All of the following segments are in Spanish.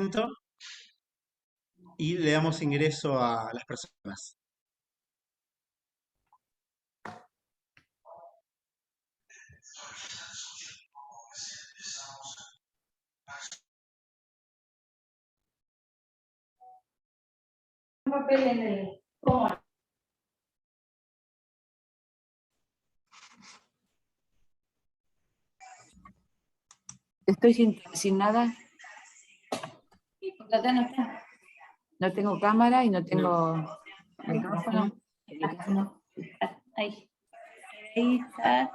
momento y le damos ingreso a las personas. Papel en el... ¿Cómo? Estoy sin nada. No tengo cámara y no tengo micrófono. Ahí. Ahí está.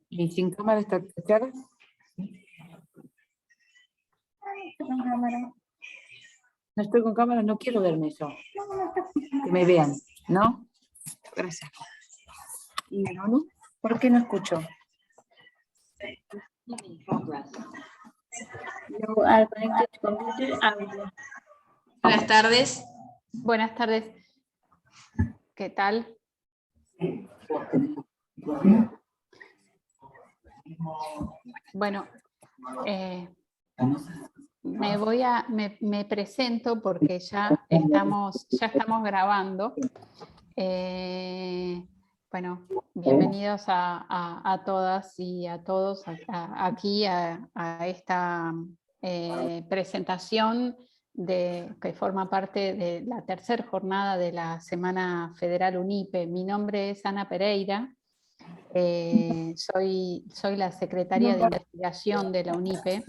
¿Y sin cámara está clara? No estoy con cámara, no quiero verme yo. Que me vean, ¿no? Gracias. ¿Y no? ¿Por qué no escucho? Buenas tardes. Buenas tardes. ¿Qué tal? Bueno, me presento porque ya estamos grabando. Bueno, bienvenidos a todas y a todos aquí a esta presentación que forma parte de la tercera jornada de la Semana Federal UNIPE. Mi nombre es Ana Pereira, soy la secretaria de investigación de la UNIPE.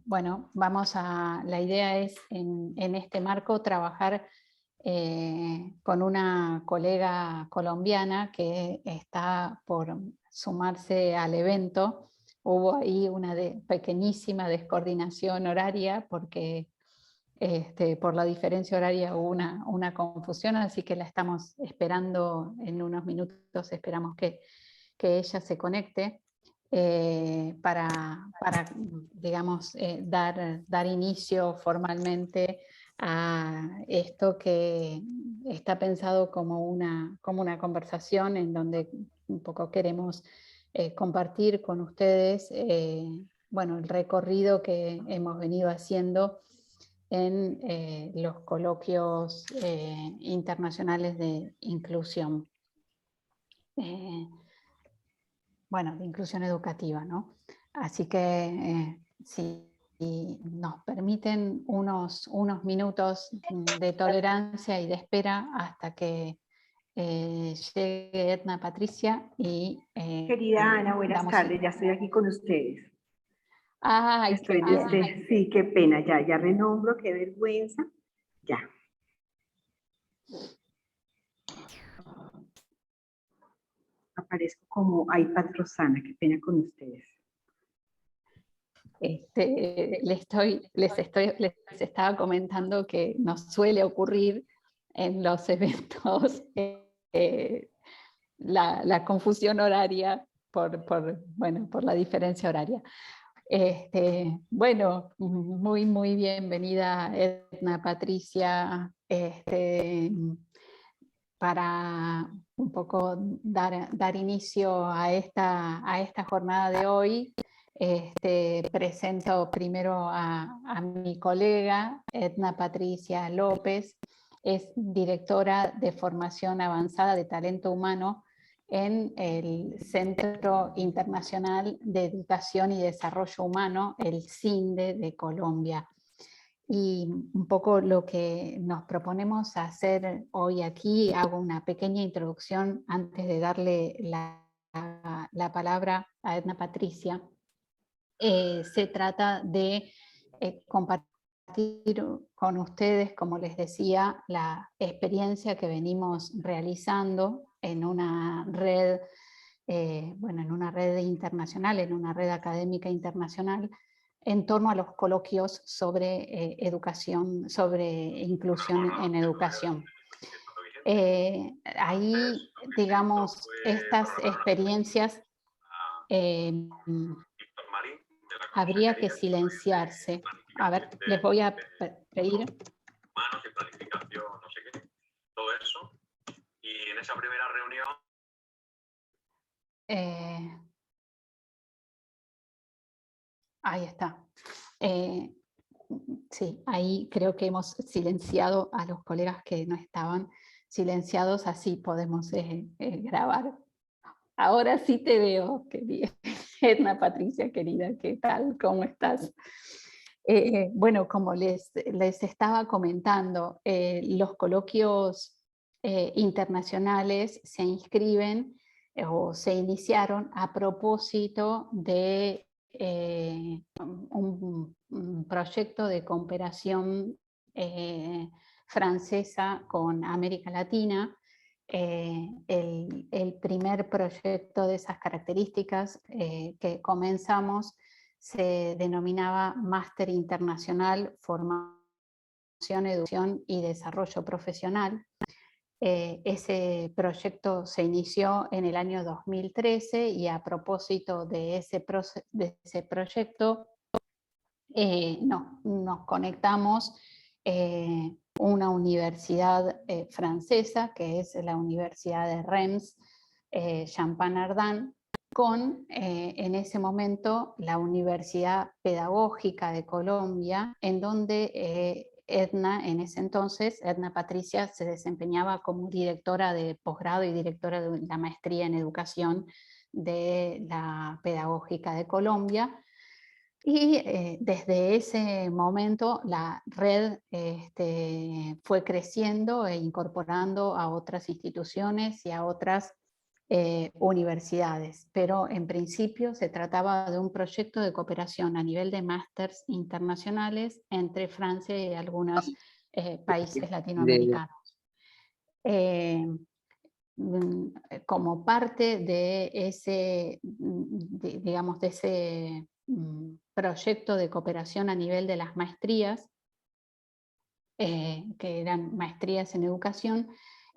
Bueno, la idea es en este marco trabajar con una colega colombiana que está por sumarse al evento. Hubo ahí una pequeñísima descoordinación horaria porque por la diferencia horaria hubo una confusión, así que la estamos esperando en unos minutos, esperamos que ella se conecte. Para digamos, dar inicio formalmente a esto que está pensado como una conversación en donde un poco queremos compartir con ustedes bueno, el recorrido que hemos venido haciendo en los coloquios internacionales de inclusión. Bueno, de inclusión educativa, ¿no? Así que si nos permiten unos minutos de tolerancia y de espera hasta que llegue Edna Patricia y... Querida Ana, buenas tardes, ya estoy aquí con ustedes. Ay, qué bien. Sí, qué pena, ya renombro, qué vergüenza, ya. Aparezco como iPad Rosana, qué pena con ustedes. Les estaba comentando que nos suele ocurrir en los eventos la confusión horaria por la diferencia horaria. Bueno, muy bienvenida Edna Patricia, para un poco dar inicio a esta jornada de hoy. Presento primero a mi colega Edna Patricia López, es directora de formación avanzada de talento humano en el Centro Internacional de Educación y Desarrollo Humano, el CINDE de Colombia. Y un poco lo que nos proponemos hacer hoy aquí, hago una pequeña introducción antes de darle la palabra a Edna Patricia. Se trata de compartir con ustedes, como les decía, la experiencia que venimos realizando en una red, en una red internacional, en una red académica internacional, en torno a los coloquios sobre educación, sobre inclusión en educación. Ahí, digamos, estas experiencias habría que silenciarse. A ver, les voy a pedir. Manos de planificación, no sé qué, todo eso. Y en esa primera reunión... Ahí está. Sí, ahí creo que hemos silenciado a los colegas que no estaban silenciados, así podemos grabar. Ahora sí te veo, querida. Edna Patricia, querida, ¿qué tal? ¿Cómo estás? Bueno, como les estaba comentando, los coloquios internacionales se inscriben o se iniciaron a propósito de un proyecto de cooperación francesa con América Latina. El primer proyecto de esas características que comenzamos se denominaba Máster Internacional, Formación, Educación y Desarrollo Profesional. Ese proyecto se inició en el año 2013 y a propósito de ese proyecto nos conectamos una universidad francesa, que es la Universidad de Reims, Champagne-Ardenne, con en ese momento la Universidad Pedagógica de Colombia, en donde Edna, en ese entonces, Edna Patricia se desempeñaba como directora de posgrado y directora de la maestría en educación de la Pedagógica de Colombia. Y desde ese momento la red fue creciendo e incorporando a otras instituciones y a otras universidades, pero en principio se trataba de un proyecto de cooperación a nivel de másters internacionales entre Francia y algunos países latinoamericanos. Como parte de ese, digamos, de ese proyecto de cooperación a nivel de las maestrías, que eran maestrías en educación,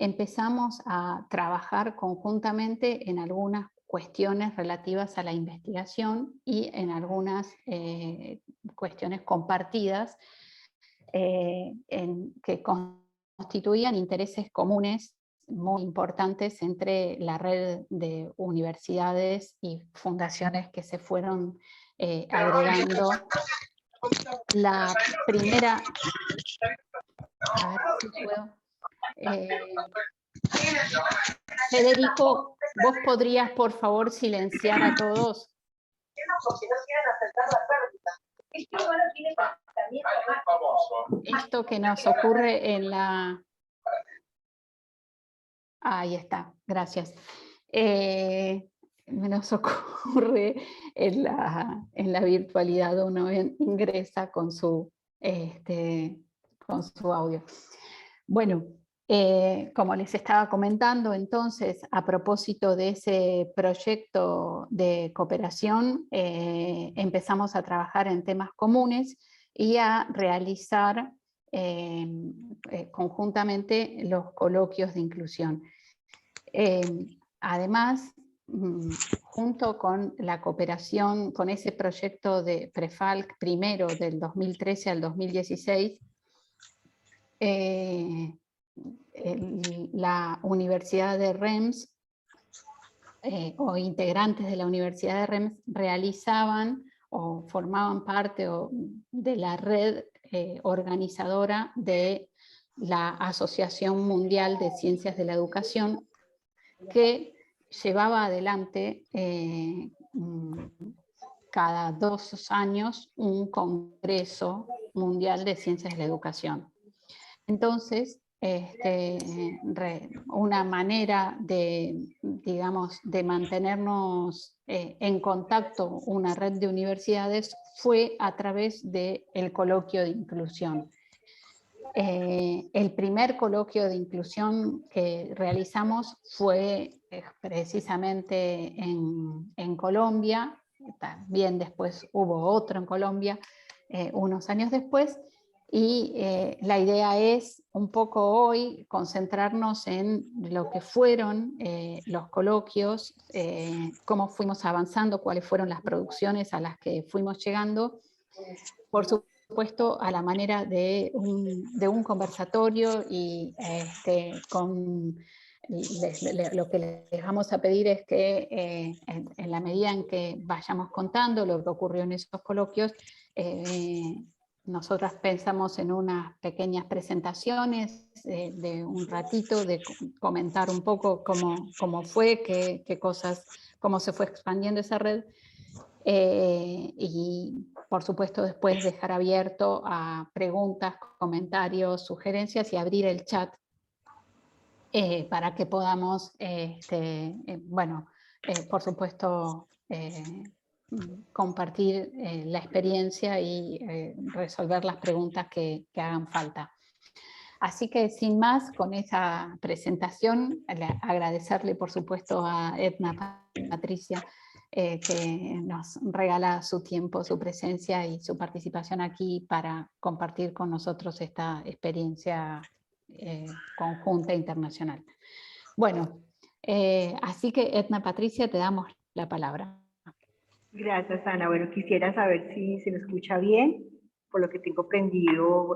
empezamos a trabajar conjuntamente en algunas cuestiones relativas a la investigación y en algunas cuestiones compartidas que constituían intereses comunes muy importantes entre la red de universidades y fundaciones que se fueron agregando. La primera... A ver si puedo... Federico, ¿vos podrías por favor silenciar a todos? Esto que nos ocurre en la... Ahí está, gracias. Nos ocurre en la virtualidad, uno ingresa con su audio. Bueno, como les estaba comentando, entonces, a propósito de ese proyecto de cooperación, empezamos a trabajar en temas comunes y a realizar conjuntamente los coloquios de inclusión. Además, junto con la cooperación, con ese proyecto de Prefalc primero del 2013 al 2016, la Universidad de Reims o integrantes de la Universidad de Reims realizaban o formaban parte de la red organizadora de la Asociación Mundial de Ciencias de la Educación, que llevaba adelante cada 2 años un Congreso Mundial de Ciencias de la Educación. Entonces, una manera de, digamos, de mantenernos en contacto, una red de universidades, fue a través del coloquio de inclusión. El primer coloquio de inclusión que realizamos fue precisamente en Colombia, también después hubo otro en Colombia unos años después, y la idea es un poco hoy concentrarnos en lo que fueron los coloquios, cómo fuimos avanzando, cuáles fueron las producciones a las que fuimos llegando, por supuesto a la manera de un conversatorio y con lo que les vamos a pedir es que en la medida en que vayamos contando lo que ocurrió en esos coloquios, nosotras pensamos en unas pequeñas presentaciones de un ratito, de comentar un poco cómo fue, qué cosas, cómo se fue expandiendo esa red, y por supuesto después dejar abierto a preguntas, comentarios, sugerencias y abrir el chat para que podamos, por supuesto, compartir la experiencia y resolver las preguntas que hagan falta. Así que sin más, con esa presentación, agradecerle por supuesto a Edna Patricia que nos regala su tiempo, su presencia y su participación aquí para compartir con nosotros esta experiencia conjunta internacional. Bueno, así que Edna Patricia, te damos la palabra. Gracias, Ana. Bueno, quisiera saber si se me escucha bien, por lo que tengo prendido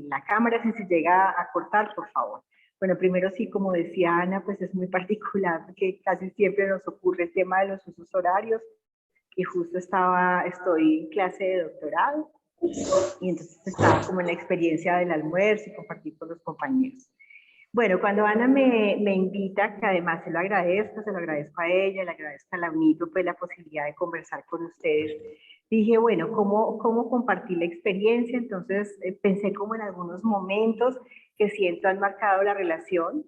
la cámara, si se llega a cortar, por favor. Bueno, primero sí, como decía Ana, pues es muy particular porque casi siempre nos ocurre el tema de los usos horarios y justo estoy en clase de doctorado y entonces estaba como en la experiencia del almuerzo y compartir con los compañeros. Bueno, cuando Ana me invita, que además se lo agradezco a ella, le agradezco a la UNITO, pues la posibilidad de conversar con ustedes, dije, bueno, ¿cómo compartir la experiencia? Entonces pensé como en algunos momentos que siento han marcado la relación,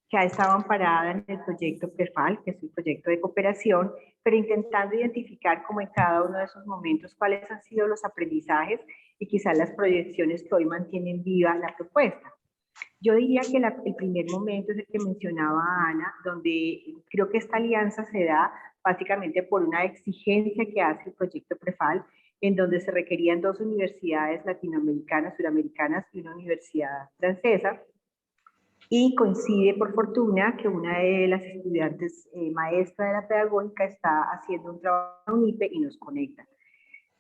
que ha estado amparada en el proyecto PREFAL, que es un proyecto de cooperación, pero intentando identificar como en cada uno de esos momentos cuáles han sido los aprendizajes y quizás las proyecciones que hoy mantienen viva la propuesta. Yo diría que el primer momento es el que mencionaba Ana, donde creo que esta alianza se da básicamente por una exigencia que hace el proyecto PREFAL, en donde se requerían 2 universidades latinoamericanas, suramericanas y una universidad francesa, y coincide por fortuna que una de las estudiantes maestra de la pedagógica está haciendo un trabajo en UNIPE y nos conecta.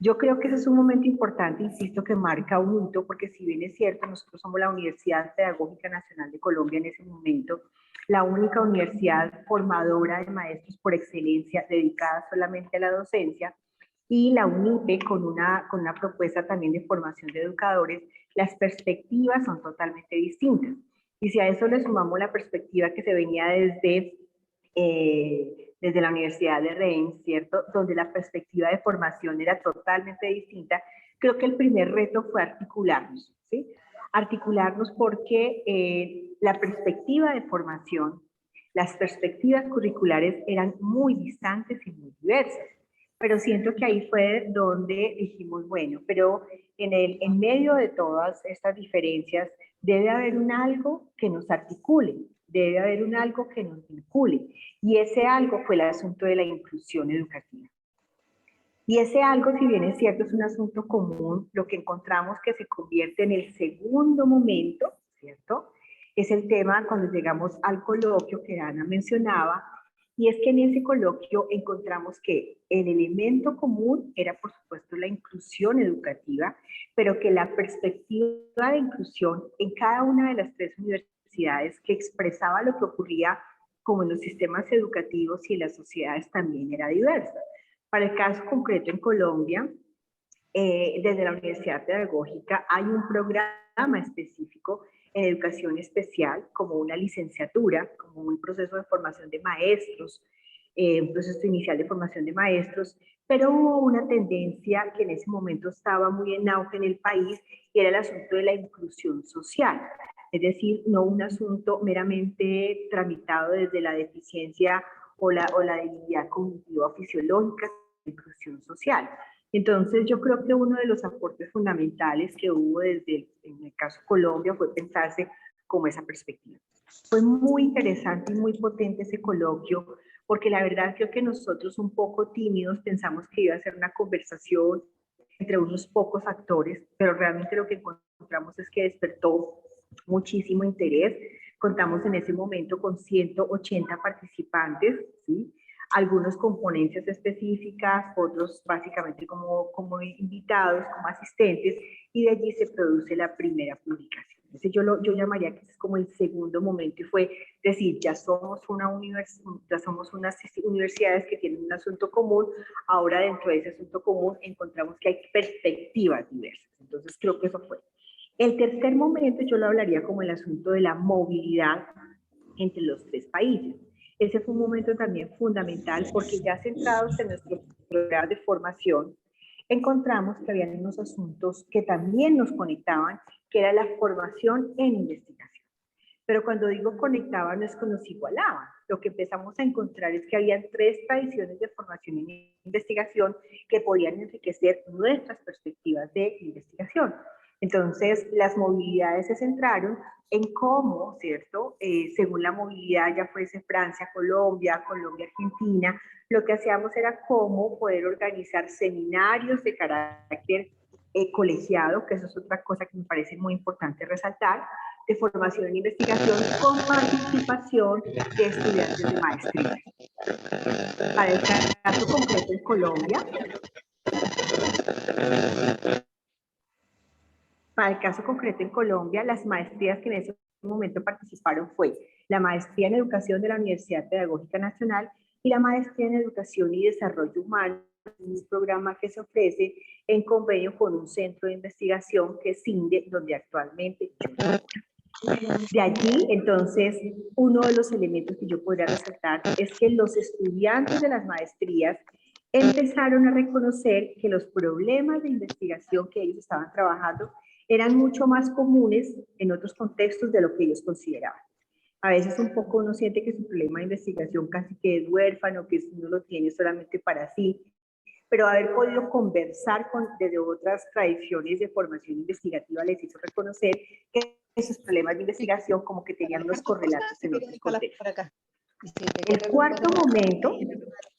Yo creo que ese es un momento importante, insisto, que marca un hito, porque si bien es cierto, nosotros somos la Universidad Pedagógica Nacional de Colombia en ese momento, la única universidad formadora de maestros por excelencia dedicada solamente a la docencia, y la UNIPE con una propuesta también de formación de educadores, las perspectivas son totalmente distintas. Y si a eso le sumamos la perspectiva que se venía desde la Universidad de Reims, ¿cierto? Donde la perspectiva de formación era totalmente distinta, creo que el primer reto fue articularnos, ¿sí? Articularnos porque la perspectiva de formación, las perspectivas curriculares eran muy distantes y muy diversas. Pero siento que ahí fue donde dijimos, bueno, pero en medio de todas estas diferencias debe haber un algo que nos articule, debe haber un algo que nos vincule. Y ese algo fue el asunto de la inclusión educativa. Y ese algo, si bien es cierto, es un asunto común, lo que encontramos que se convierte en el segundo momento, ¿cierto? Es el tema cuando llegamos al coloquio que Ana mencionaba, y es que en ese coloquio encontramos que el elemento común era, por supuesto, la inclusión educativa, pero que la perspectiva de inclusión en cada una de las 3 universidades que expresaba lo que ocurría como en los sistemas educativos y en las sociedades también era diversa. Para el caso concreto en Colombia, desde la Universidad Pedagógica hay un programa específico en educación especial, como una licenciatura, como un proceso de formación de maestros, un proceso inicial de formación de maestros, pero hubo una tendencia que en ese momento estaba muy en auge en el país, y era el asunto de la inclusión social. Es decir, no un asunto meramente tramitado desde la deficiencia o la debilidad cognitiva o fisiológica, la inclusión social. Entonces yo creo que uno de los aportes fundamentales que hubo en el caso Colombia fue pensarse como esa perspectiva. Fue muy interesante y muy potente ese coloquio, porque la verdad creo que nosotros un poco tímidos pensamos que iba a ser una conversación entre unos pocos actores, pero realmente lo que encontramos es que despertó muchísimo interés. Contamos en ese momento con 180 participantes, ¿sí? Algunos con ponencias específicas, otros básicamente como invitados, como asistentes, y de allí se produce la primera publicación. Entonces yo llamaría que ese es como el segundo momento y fue decir, ya somos unas universidades que tienen un asunto común, ahora dentro de ese asunto común encontramos que hay perspectivas diversas. Entonces creo que eso fue. El tercer momento yo lo hablaría como el asunto de la movilidad entre los tres países. Ese fue un momento también fundamental porque ya centrados en nuestros programas de formación, encontramos que había unos asuntos que también nos conectaban, que era la formación en investigación. Pero cuando digo conectaban, no es que nos igualaban. Lo que empezamos a encontrar es que había tres tradiciones de formación en investigación que podían enriquecer nuestras perspectivas de investigación. Entonces, las movilidades se centraron en cómo, ¿cierto? Según la movilidad, ya fuese Francia, Colombia, Argentina, lo que hacíamos era cómo poder organizar seminarios de carácter colegiado, que eso es otra cosa que me parece muy importante resaltar, de formación en investigación con participación de estudiantes de maestría. Para el caso concreto en Colombia, las maestrías que en ese momento participaron fue la maestría en educación de la Universidad Pedagógica Nacional y la maestría en educación y desarrollo humano, un programa que se ofrece en convenio con un centro de investigación que es CINDE, donde actualmente yo trabajo. De allí, entonces, uno de los elementos que yo podría resaltar es que los estudiantes de las maestrías empezaron a reconocer que los problemas de investigación que ellos estaban trabajando eran mucho más comunes en otros contextos de lo que ellos consideraban. A veces un poco uno siente que su problema de investigación casi que es huérfano, que uno lo tiene solamente para sí, pero haber podido conversar desde otras tradiciones de formación investigativa les hizo reconocer que esos problemas de investigación como que tenían unos correlatos en otros contextos. El cuarto momento,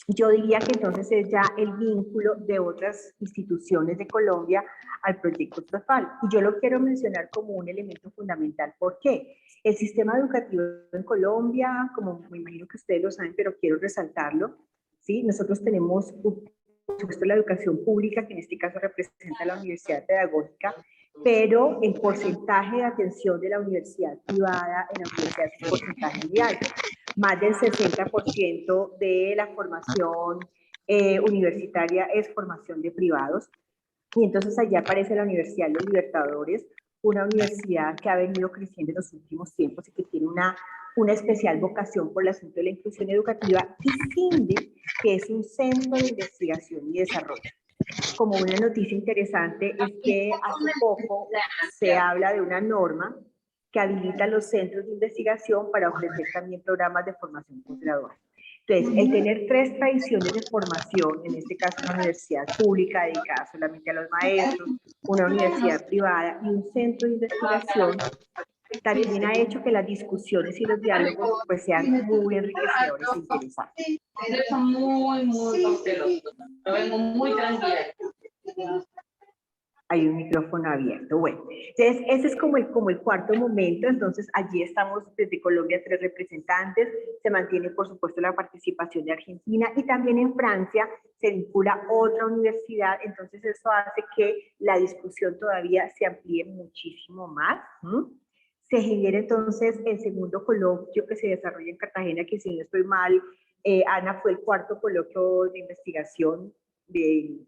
yo diría que entonces es ya el vínculo de otras instituciones de Colombia al proyecto TROFAL. Y yo lo quiero mencionar como un elemento fundamental. ¿Por qué? El sistema educativo en Colombia, como me imagino que ustedes lo saben, pero quiero resaltarlo, ¿sí? Nosotros tenemos, por supuesto, la educación pública, que en este caso representa la Universidad Pedagógica, pero el porcentaje de atención de la universidad privada en la universidad es un porcentaje muy alto. Más del 60% de la formación universitaria es formación de privados. Y entonces allá aparece la Universidad de los Libertadores, una universidad que ha venido creciendo en los últimos tiempos y que tiene una especial vocación por el asunto de la inclusión educativa, y CINDE, que es un centro de investigación y desarrollo. Como una noticia interesante es que hace poco se habla de una norma que habilita los centros de investigación para ofrecer también programas de formación posgradual. Entonces, el tener tres tradiciones de formación, en este caso una universidad pública dedicada solamente a los maestros, una universidad privada y un centro de investigación, también ha hecho que las discusiones y los diálogos pues sean muy enriquecedores e interesantes. Muy tranquila. Hay un micrófono abierto. Bueno, entonces ese es como el cuarto momento. Entonces allí estamos desde Colombia 3 representantes, se mantiene por supuesto la participación de Argentina y también en Francia se vincula otra universidad, entonces eso hace que la discusión todavía se amplíe muchísimo más. Se genera entonces el segundo coloquio que se desarrolla en Cartagena, que si no estoy mal, Ana, fue el cuarto coloquio de investigación de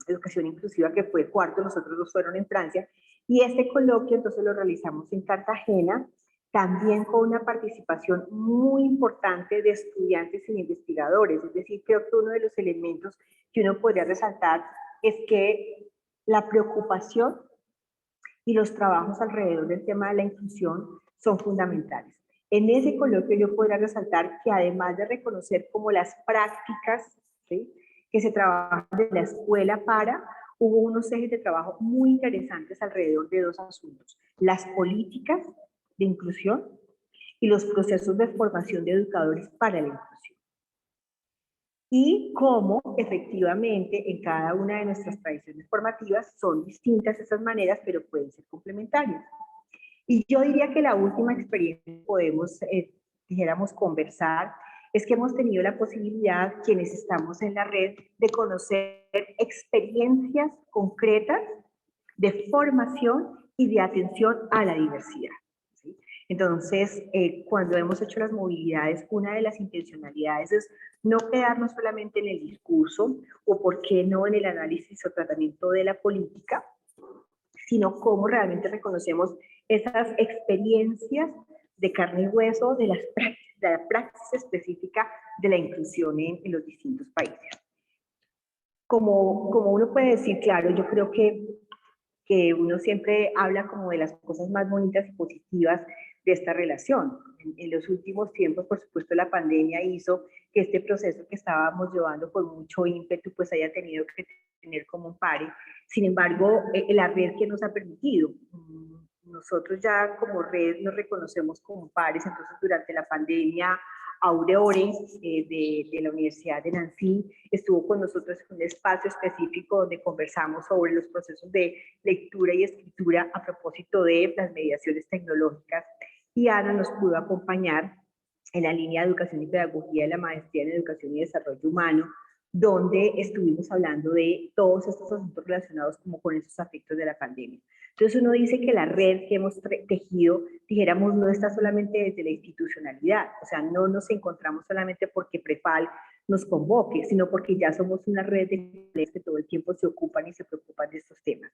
educación inclusiva, que fue el cuarto, los otros dos fueron en Francia, y este coloquio entonces lo realizamos en Cartagena, también con una participación muy importante de estudiantes e investigadores. Es decir, creo que uno de los elementos que uno podría resaltar es que la preocupación y los trabajos alrededor del tema de la inclusión son fundamentales. En ese coloquio yo podría resaltar que además de reconocer como las prácticas, ¿sí?, que se trabajan de la escuela hubo unos ejes de trabajo muy interesantes alrededor de dos asuntos: las políticas de inclusión y los procesos de formación de educadores para la inclusión. Y cómo efectivamente en cada una de nuestras tradiciones formativas son distintas esas maneras, pero pueden ser complementarias. Y yo diría que la última experiencia que podemos, dijéramos, conversar, es que hemos tenido la posibilidad, quienes estamos en la red, de conocer experiencias concretas de formación y de atención a la diversidad. ¿Sí? Entonces, cuando hemos hecho las movilidades, una de las intencionalidades es no quedarnos solamente en el discurso o, por qué no, en el análisis o tratamiento de la política, sino cómo realmente reconocemos esas experiencias de carne y hueso de la praxis específica de la inclusión en los distintos países. Como uno puede decir, claro, yo creo que uno siempre habla como de las cosas más bonitas y positivas de esta relación. En los últimos tiempos, por supuesto, la pandemia hizo que este proceso que estábamos llevando con mucho ímpetu, pues haya tenido que tener como un pare. Sin embargo, la red que nos ha permitido, nosotros ya como red nos reconocemos como pares, entonces durante la pandemia Aureore de la Universidad de Nancy estuvo con nosotros en un espacio específico donde conversamos sobre los procesos de lectura y escritura a propósito de las mediaciones tecnológicas, y Ana nos pudo acompañar en la línea de educación y pedagogía de la maestría en educación y desarrollo humano, donde estuvimos hablando de todos estos asuntos relacionados como con esos efectos de la pandemia. Entonces uno dice que la red que hemos tejido, dijéramos, no está solamente desde la institucionalidad, o sea, no nos encontramos solamente porque Prefal nos convoque, sino porque ya somos una red de colegas que todo el tiempo se ocupan y se preocupan de estos temas.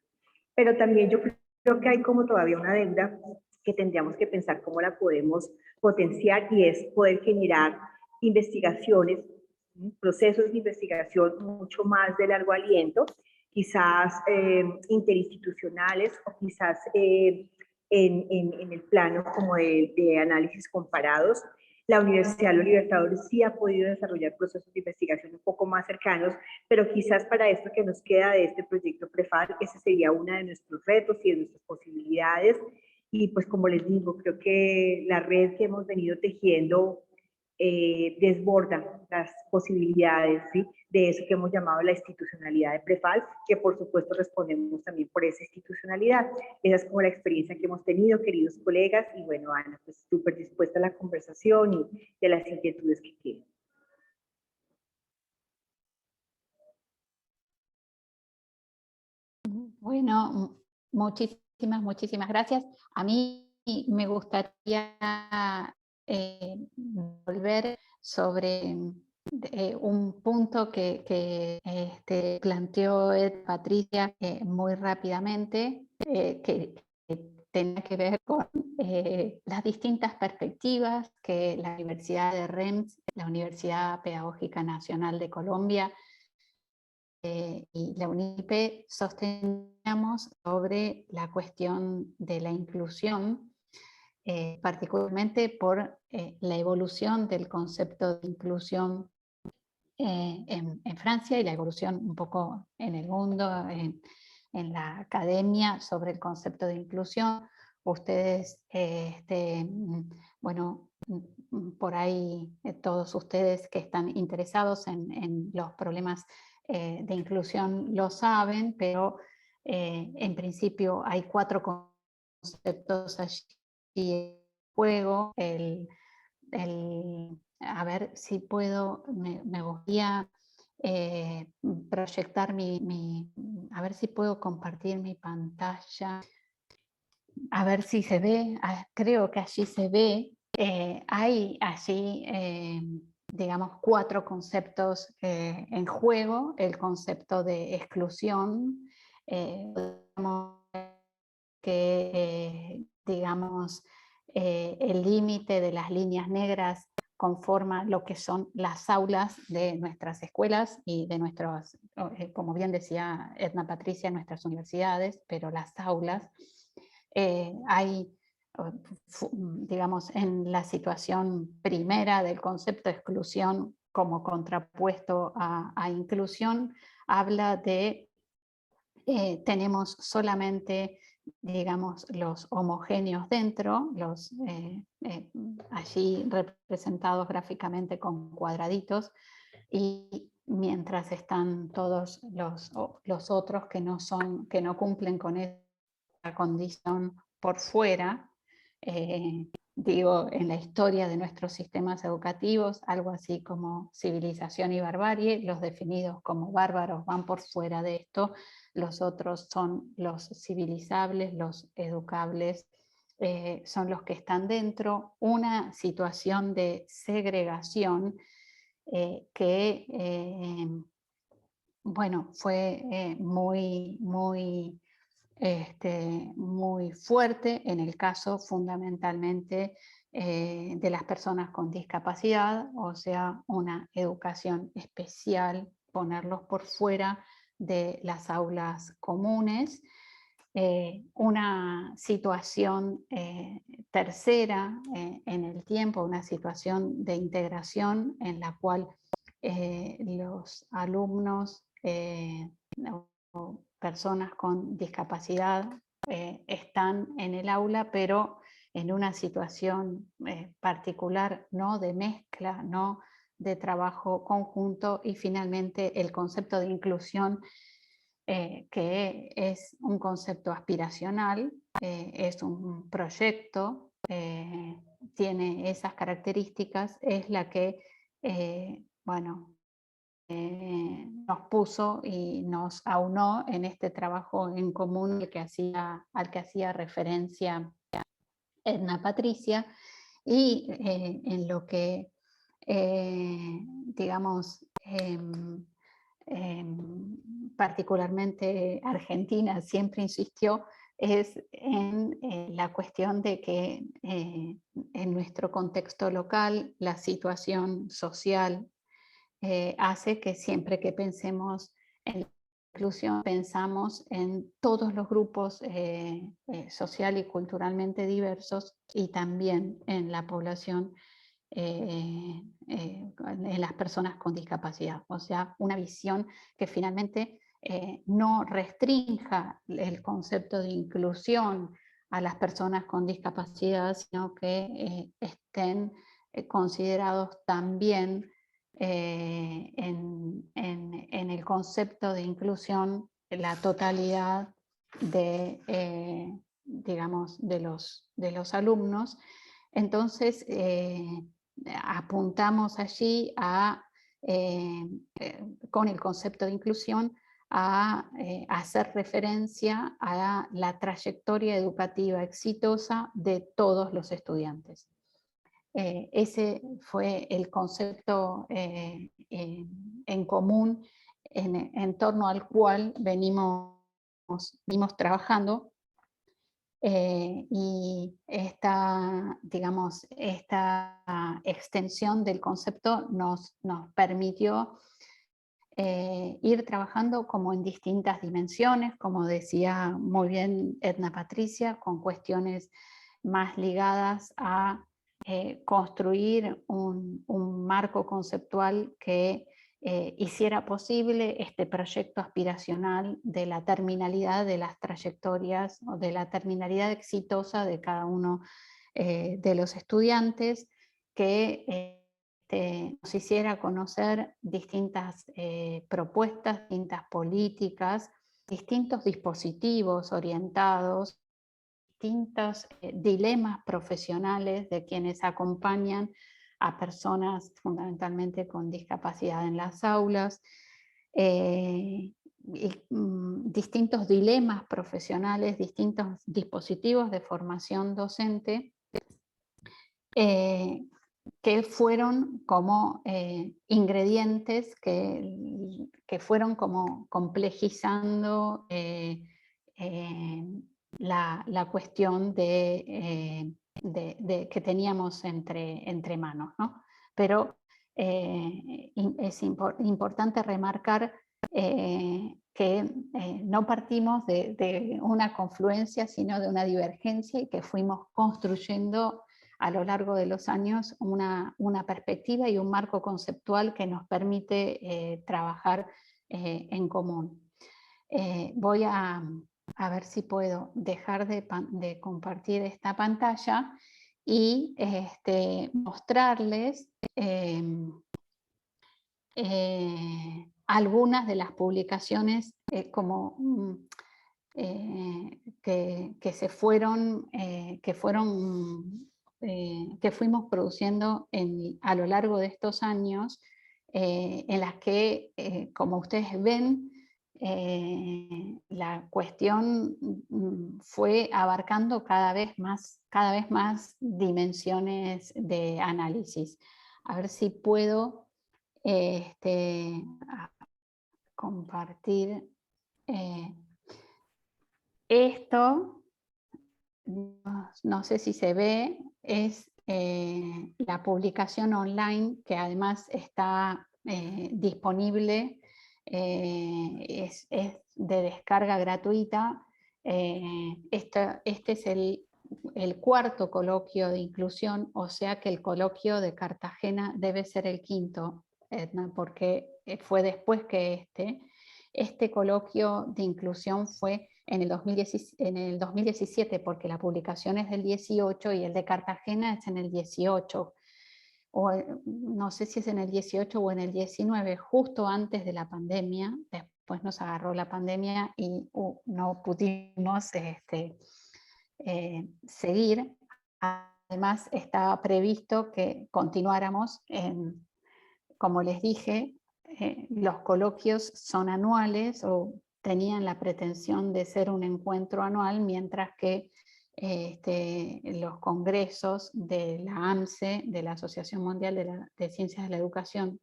Pero también yo creo que hay como todavía una deuda que tendríamos que pensar cómo la podemos potenciar, y es poder generar investigaciones, procesos de investigación mucho más de largo aliento, quizás interinstitucionales o quizás en el plano como de análisis comparados. La Universidad de los Libertadores sí ha podido desarrollar procesos de investigación un poco más cercanos, pero quizás para esto que nos queda de este proyecto Prefal, ese sería uno de nuestros retos y de nuestras posibilidades. Y pues como les digo, creo que la red que hemos venido tejiendo desborda las posibilidades, ¿sí?, de eso que hemos llamado la institucionalidad de Prefal, que por supuesto respondemos también por esa institucionalidad. Esa es como la experiencia que hemos tenido, queridos colegas, y bueno, Ana, pues súper dispuesta a la conversación y a las inquietudes que quieran. Bueno, muchísimas gracias. A mí me gustaría volver sobre un punto que planteó Patricia muy rápidamente, que tenía que ver con las distintas perspectivas que la Universidad de Rennes, la Universidad Pedagógica Nacional de Colombia, y la UNIPE sosteníamos sobre la cuestión de la inclusión, particularmente por la evolución del concepto de inclusión en Francia y la evolución un poco en el mundo, en la academia, sobre el concepto de inclusión. Ustedes, bueno, por ahí todos ustedes que están interesados en los problemas de inclusión lo saben, pero en principio hay 4 conceptos allí en juego. A ver si puedo, me gustaría proyectar a ver si puedo compartir mi pantalla, a ver si se ve, creo que allí se ve. Hay allí, digamos, 4 conceptos en juego. El concepto de exclusión, digamos, el límite de las líneas negras conforma lo que son las aulas de nuestras escuelas y de nuestras, como bien decía Edna Patricia, nuestras universidades, pero las aulas. Hay, digamos, en la situación primera del concepto de exclusión como contrapuesto a inclusión, habla de tenemos solamente, digamos, los homogéneos dentro, los allí representados gráficamente con cuadraditos, y mientras están todos los otros que no cumplen con esa condición por fuera, digo, en la historia de nuestros sistemas educativos, algo así como civilización y barbarie. Los definidos como bárbaros van por fuera de esto, los otros son los civilizables, los educables, son los que están dentro. Una situación de segregación que bueno, fue muy fuerte en el caso fundamentalmente de las personas con discapacidad, o sea, una educación especial, ponerlos por fuera de las aulas comunes. Una situación tercera en el tiempo, una situación de integración en la cual los alumnos o personas con discapacidad están en el aula, pero en una situación particular, no de mezcla, no de trabajo conjunto, y finalmente el concepto de inclusión, que es un concepto aspiracional, es un proyecto, tiene esas características, es la que, bueno, nos puso y nos aunó en este trabajo en común al que hacía referencia Edna Patricia, y en lo que, digamos, particularmente Argentina siempre insistió, es en la cuestión de que en nuestro contexto local la situación social hace que siempre que pensemos en la inclusión, pensamos en todos los grupos social y culturalmente diversos, y también en la población, en las personas con discapacidad. O sea, una visión que finalmente no restrinja el concepto de inclusión a las personas con discapacidad, sino que estén considerados también en el concepto de inclusión la totalidad de, digamos, de los alumnos. Entonces, apuntamos allí con el concepto de inclusión a hacer referencia a la trayectoria educativa exitosa de todos los estudiantes. Ese fue el concepto en común en torno al cual venimos trabajando, y digamos, esta extensión del concepto nos permitió ir trabajando como en distintas dimensiones, como decía muy bien Edna Patricia, con cuestiones más ligadas a construir un marco conceptual que hiciera posible este proyecto aspiracional de la terminalidad de las trayectorias, o de la terminalidad exitosa de cada uno de los estudiantes, que nos hiciera conocer distintas propuestas, distintas políticas, distintos dispositivos orientados, distintos dilemas profesionales de quienes acompañan a personas fundamentalmente con discapacidad en las aulas, distintos dilemas profesionales, distintos dispositivos de formación docente, que fueron como ingredientes que fueron como complejizando la cuestión que teníamos entre manos, ¿no? Pero es importante remarcar que no partimos de una confluencia, sino de una divergencia, y que fuimos construyendo a lo largo de los años una perspectiva y un marco conceptual que nos permite trabajar en común. Voy a ver si puedo dejar de compartir esta pantalla y mostrarles algunas de las publicaciones, como que fuimos produciendo a lo largo de estos años, en las que, como ustedes ven, la cuestión fue abarcando cada vez más dimensiones de análisis. A ver si puedo compartir esto. No sé si se ve, es la publicación online, que además está disponible, es de descarga gratuita. Este es el cuarto coloquio de inclusión, o sea que el coloquio de Cartagena debe ser el quinto, Edna, porque fue después que este coloquio de inclusión fue en el 2017, porque la publicación es del 18 y el de Cartagena es en el 18, o no sé si es en el 18 o en el 19, justo antes de la pandemia. Después nos agarró la pandemia y no pudimos seguir. Además estaba previsto que continuáramos como les dije, los coloquios son anuales o tenían la pretensión de ser un encuentro anual, mientras que los congresos de la AMCE, de la Asociación Mundial de Ciencias de la Educación,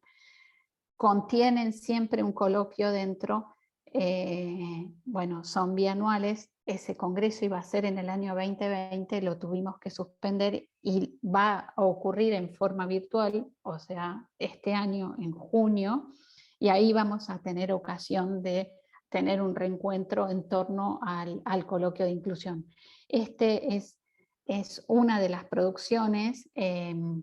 contienen siempre un coloquio dentro. Bueno, son bianuales. Ese congreso iba a ser en el año 2020, lo tuvimos que suspender y va a ocurrir en forma virtual, o sea, este año en junio, y ahí vamos a tener ocasión de tener un reencuentro en torno al coloquio de inclusión. Este es una de las producciones que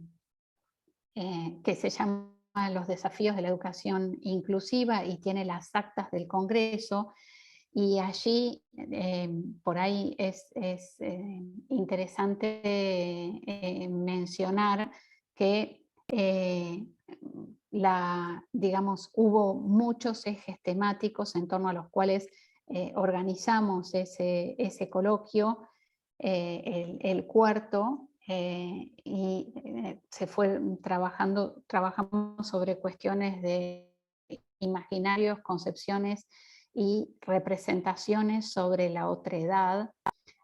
se llama Los desafíos de la educación inclusiva y tiene las actas del Congreso, y allí por ahí es interesante mencionar que digamos, hubo muchos ejes temáticos en torno a los cuales organizamos ese coloquio, el cuarto, y trabajamos sobre cuestiones de imaginarios, concepciones y representaciones sobre la otredad.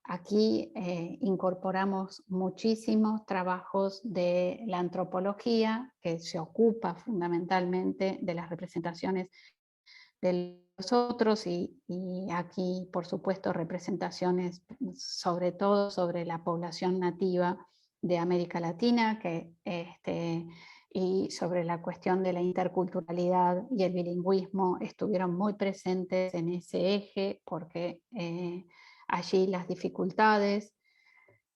Aquí incorporamos muchísimos trabajos de la antropología, que se ocupa fundamentalmente de las representaciones de los otros, y aquí, por supuesto, representaciones sobre todo sobre la población nativa de América Latina, y sobre la cuestión de la interculturalidad y el bilingüismo estuvieron muy presentes en ese eje, porque allí las dificultades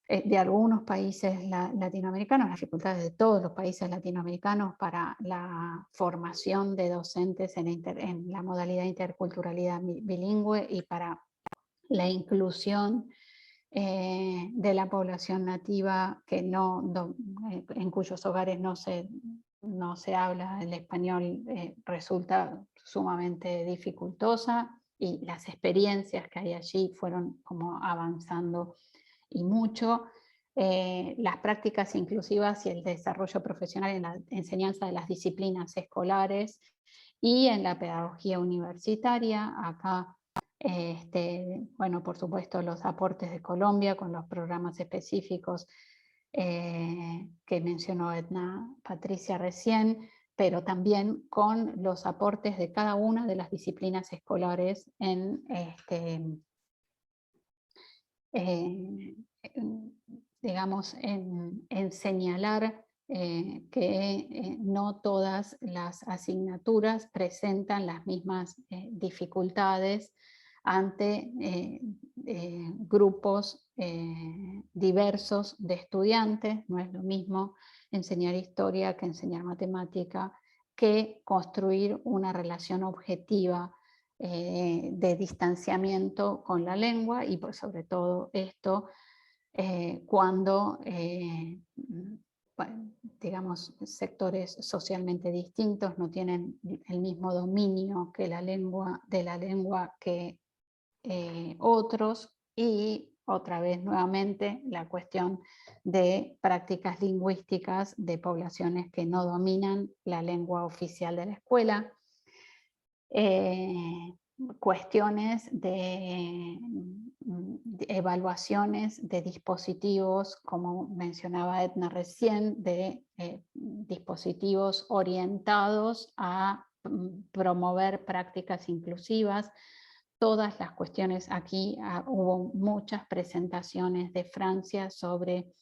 de algunos países latinoamericanos, las dificultades de todos los países latinoamericanos para la formación de docentes en la modalidad de interculturalidad bilingüe y para la inclusión de la población nativa en cuyos hogares no se habla el español, resulta sumamente dificultosa, y las experiencias que hay allí fueron como avanzando y mucho. Las prácticas inclusivas y el desarrollo profesional en la enseñanza de las disciplinas escolares y en la pedagogía universitaria. Acá, bueno, por supuesto, los aportes de Colombia con los programas específicos que mencionó Edna Patricia recién, pero también con los aportes de cada una de las disciplinas escolares digamos, en señalar que no todas las asignaturas presentan las mismas dificultades ante grupos diversos de estudiantes. No es lo mismo enseñar historia que enseñar matemática, que construir una relación objetiva de distanciamiento con la lengua, y por sobre todo esto cuando digamos, sectores socialmente distintos no tienen el mismo dominio de la lengua que otros, y otra vez nuevamente la cuestión de prácticas lingüísticas de poblaciones que no dominan la lengua oficial de la escuela, cuestiones de evaluaciones de dispositivos, como mencionaba Edna recién, de dispositivos orientados a promover prácticas inclusivas. Todas las cuestiones aquí, hubo muchas presentaciones de Francia sobre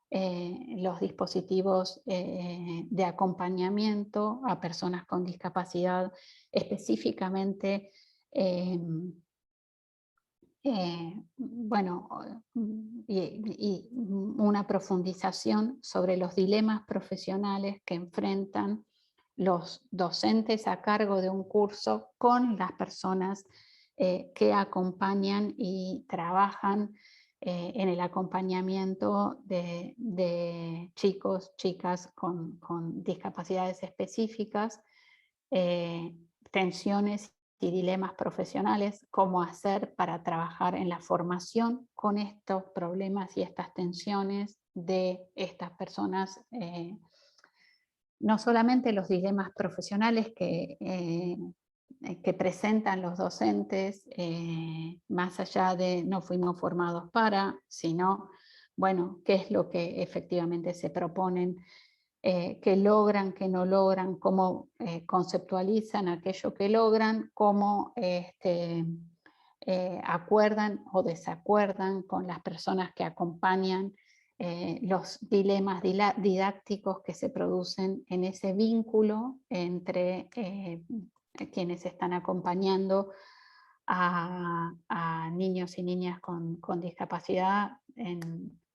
los dispositivos de acompañamiento a personas con discapacidad, específicamente bueno, y una profundización sobre los dilemas profesionales que enfrentan los docentes a cargo de un curso con las personas que acompañan y trabajan en el acompañamiento de chicos, chicas con discapacidades específicas, tensiones y dilemas profesionales, cómo hacer para trabajar en la formación con estos problemas y estas tensiones de estas personas, no solamente los dilemas profesionales que presentan los docentes, más allá de no fuimos formados para, sino, bueno, qué es lo que efectivamente se proponen, qué logran, qué no logran, cómo conceptualizan aquello que logran, cómo acuerdan o desacuerdan con las personas que acompañan, los dilemas didácticos que se producen en ese vínculo entre quienes están acompañando a niños y niñas con discapacidad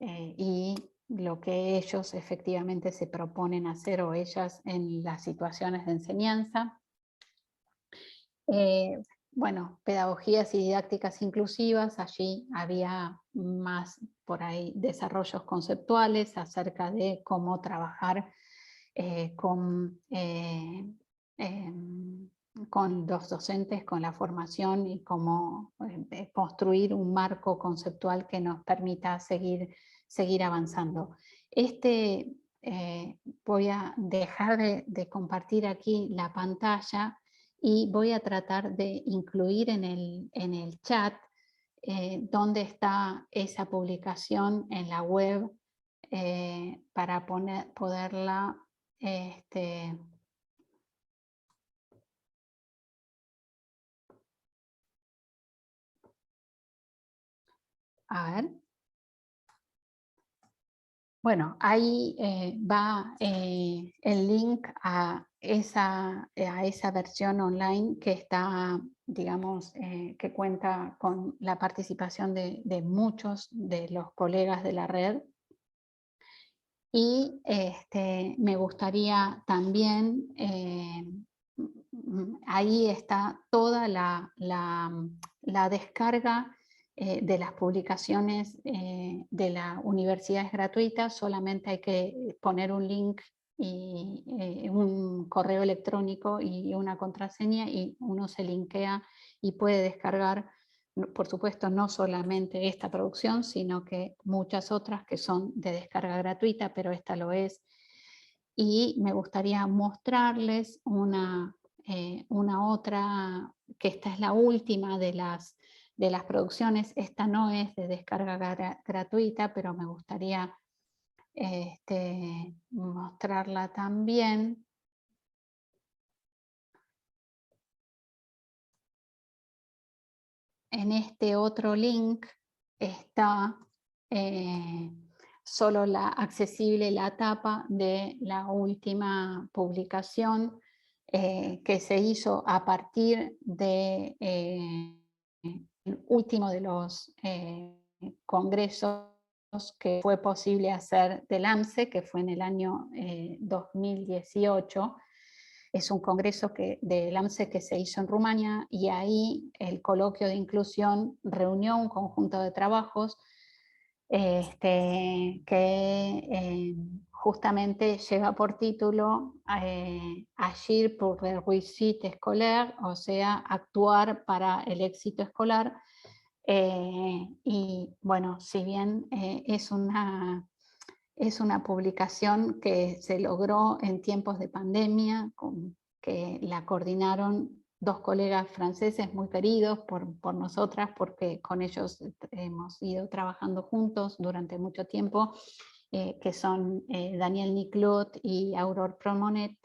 y lo que ellos efectivamente se proponen hacer, o ellas, en las situaciones de enseñanza. Bueno, pedagogías y didácticas inclusivas, allí había más por ahí desarrollos conceptuales acerca de cómo trabajar con los docentes, con la formación, y cómo construir un marco conceptual que nos permita seguir avanzando. Voy a dejar de compartir aquí la pantalla y voy a tratar de incluir en el chat dónde está esa publicación en la web para poderla a ver. Bueno, ahí va el link a esa versión online que está, digamos, que cuenta con la participación de muchos de los colegas de la red. Y me gustaría también, ahí está toda la descarga de las publicaciones de la universidad, es gratuita, solamente hay que poner un link y un correo electrónico y una contraseña, y uno se linkea y puede descargar, por supuesto, no solamente esta producción, sino que muchas otras que son de descarga gratuita, pero esta lo es. Y me gustaría mostrarles una otra, que esta es la última de las producciones. Esta no es de descarga gratuita, pero me gustaría mostrarla también. En este otro link está solo accesible la tapa de la última publicación que se hizo a partir de el último de los congresos que fue posible hacer del AMSE, que fue en el año 2018. Es un congreso del AMSE que se hizo en Rumania, y ahí el coloquio de inclusión reunió un conjunto de trabajos que justamente lleva por título Agir pour la réussite scolaire, o sea, actuar para el éxito escolar, Y bueno, si bien es una publicación que se logró en tiempos de pandemia, que la coordinaron 2 colegas franceses muy queridos por nosotras, porque con ellos hemos ido trabajando juntos durante mucho tiempo, que son Daniel Niclot y Aurore Promonet.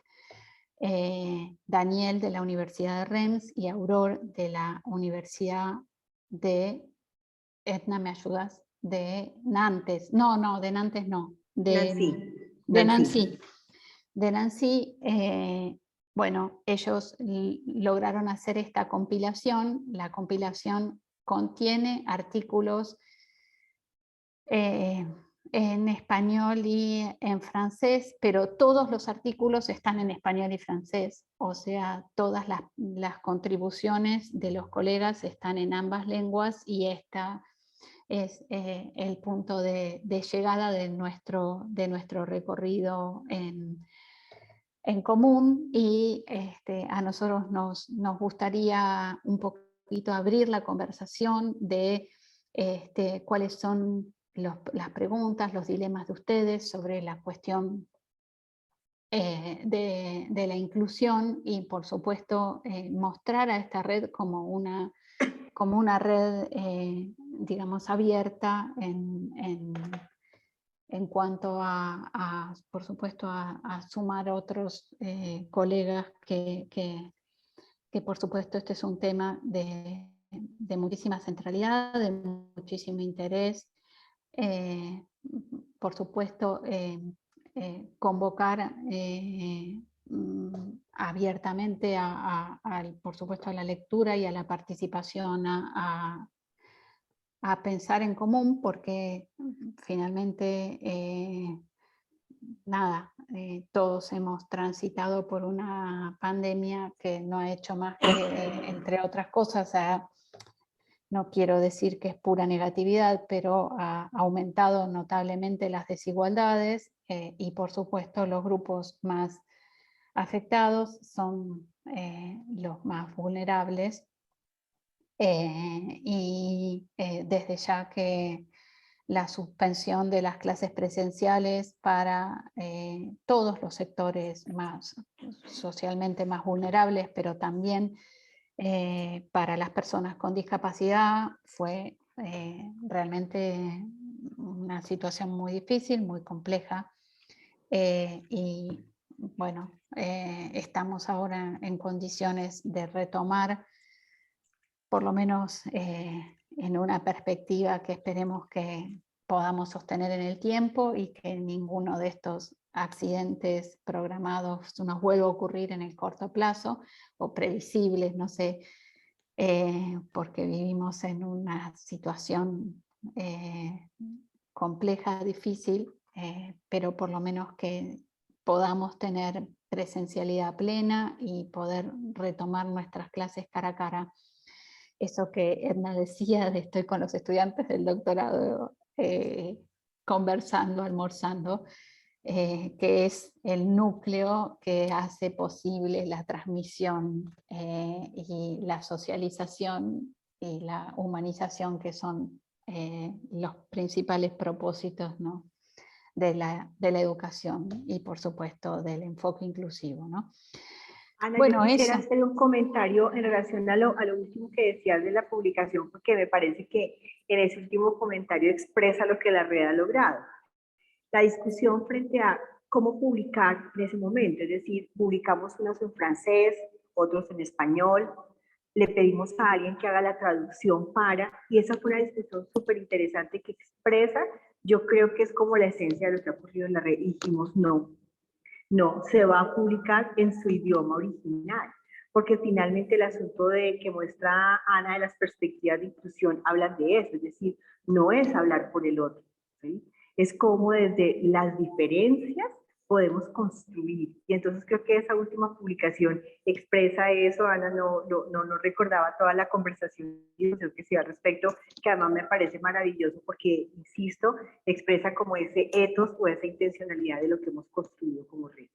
Daniel de la Universidad de Rennes y Aurore de la Universidad de, Edna, ¿me ayudas? De Nantes, de Nantes no, Nancy. de Nancy. De Nancy, bueno, ellos lograron hacer esta compilación. La compilación contiene artículos en español y en francés, pero todos los artículos están en español y francés, o sea, todas las contribuciones de los colegas están en ambas lenguas, y esta es el punto de llegada de nuestro recorrido en común, y a nosotros nos gustaría un poquito abrir la conversación de cuáles son las preguntas, los dilemas de ustedes sobre la cuestión de la inclusión, y por supuesto mostrar a esta red como una red, digamos, abierta en cuanto por supuesto, a sumar otros colegas que por supuesto este es un tema de muchísima centralidad, de muchísimo interés. Por supuesto, convocar abiertamente por supuesto, a la lectura y a la participación, a pensar en común, porque finalmente todos hemos transitado por una pandemia que no ha hecho más que, entre otras cosas, no quiero decir que es pura negatividad, pero ha aumentado notablemente las desigualdades, y por supuesto los grupos más afectados son los más vulnerables, y desde ya que la suspensión de las clases presenciales para todos los sectores socialmente más vulnerables, pero también para las personas con discapacidad, fue realmente una situación muy difícil, muy compleja, y bueno, estamos ahora en condiciones de retomar, por lo menos en una perspectiva que esperemos que podamos sostener en el tiempo, y que ninguno de estos accidentes programados nos vuelva a ocurrir en el corto plazo, o previsibles, no sé, porque vivimos en una situación compleja, difícil, pero por lo menos que podamos tener presencialidad plena y poder retomar nuestras clases cara a cara. Eso que Edna decía de estoy con los estudiantes del doctorado conversando, almorzando, que es el núcleo que hace posible la transmisión y la socialización y la humanización, que son los principales propósitos, ¿no?, de la educación, y por supuesto del enfoque inclusivo, ¿no? Ana, Bueno, yo quisiera eso. hacer un comentario en relación a lo último que decías de la publicación, porque me parece que en ese último comentario expresa lo que la red ha logrado. La discusión frente a cómo publicar en ese momento, es decir, publicamos unos en francés, otros en español, le pedimos a alguien que haga la traducción y esa fue una discusión súper interesante que expresa, yo creo que es como la esencia de lo que ha ocurrido en la red, y dijimos no, se va a publicar en su idioma original, porque finalmente el asunto de que muestra Ana de las perspectivas de inclusión hablan de eso, es decir, no es hablar por el otro, ¿sí? Es como desde las diferencias podemos construir, y entonces creo que esa última publicación expresa eso. Ana no recordaba toda la conversación que se dio al respecto, que además me parece maravilloso porque, insisto, expresa como ese ethos o esa intencionalidad de lo que hemos construido como red.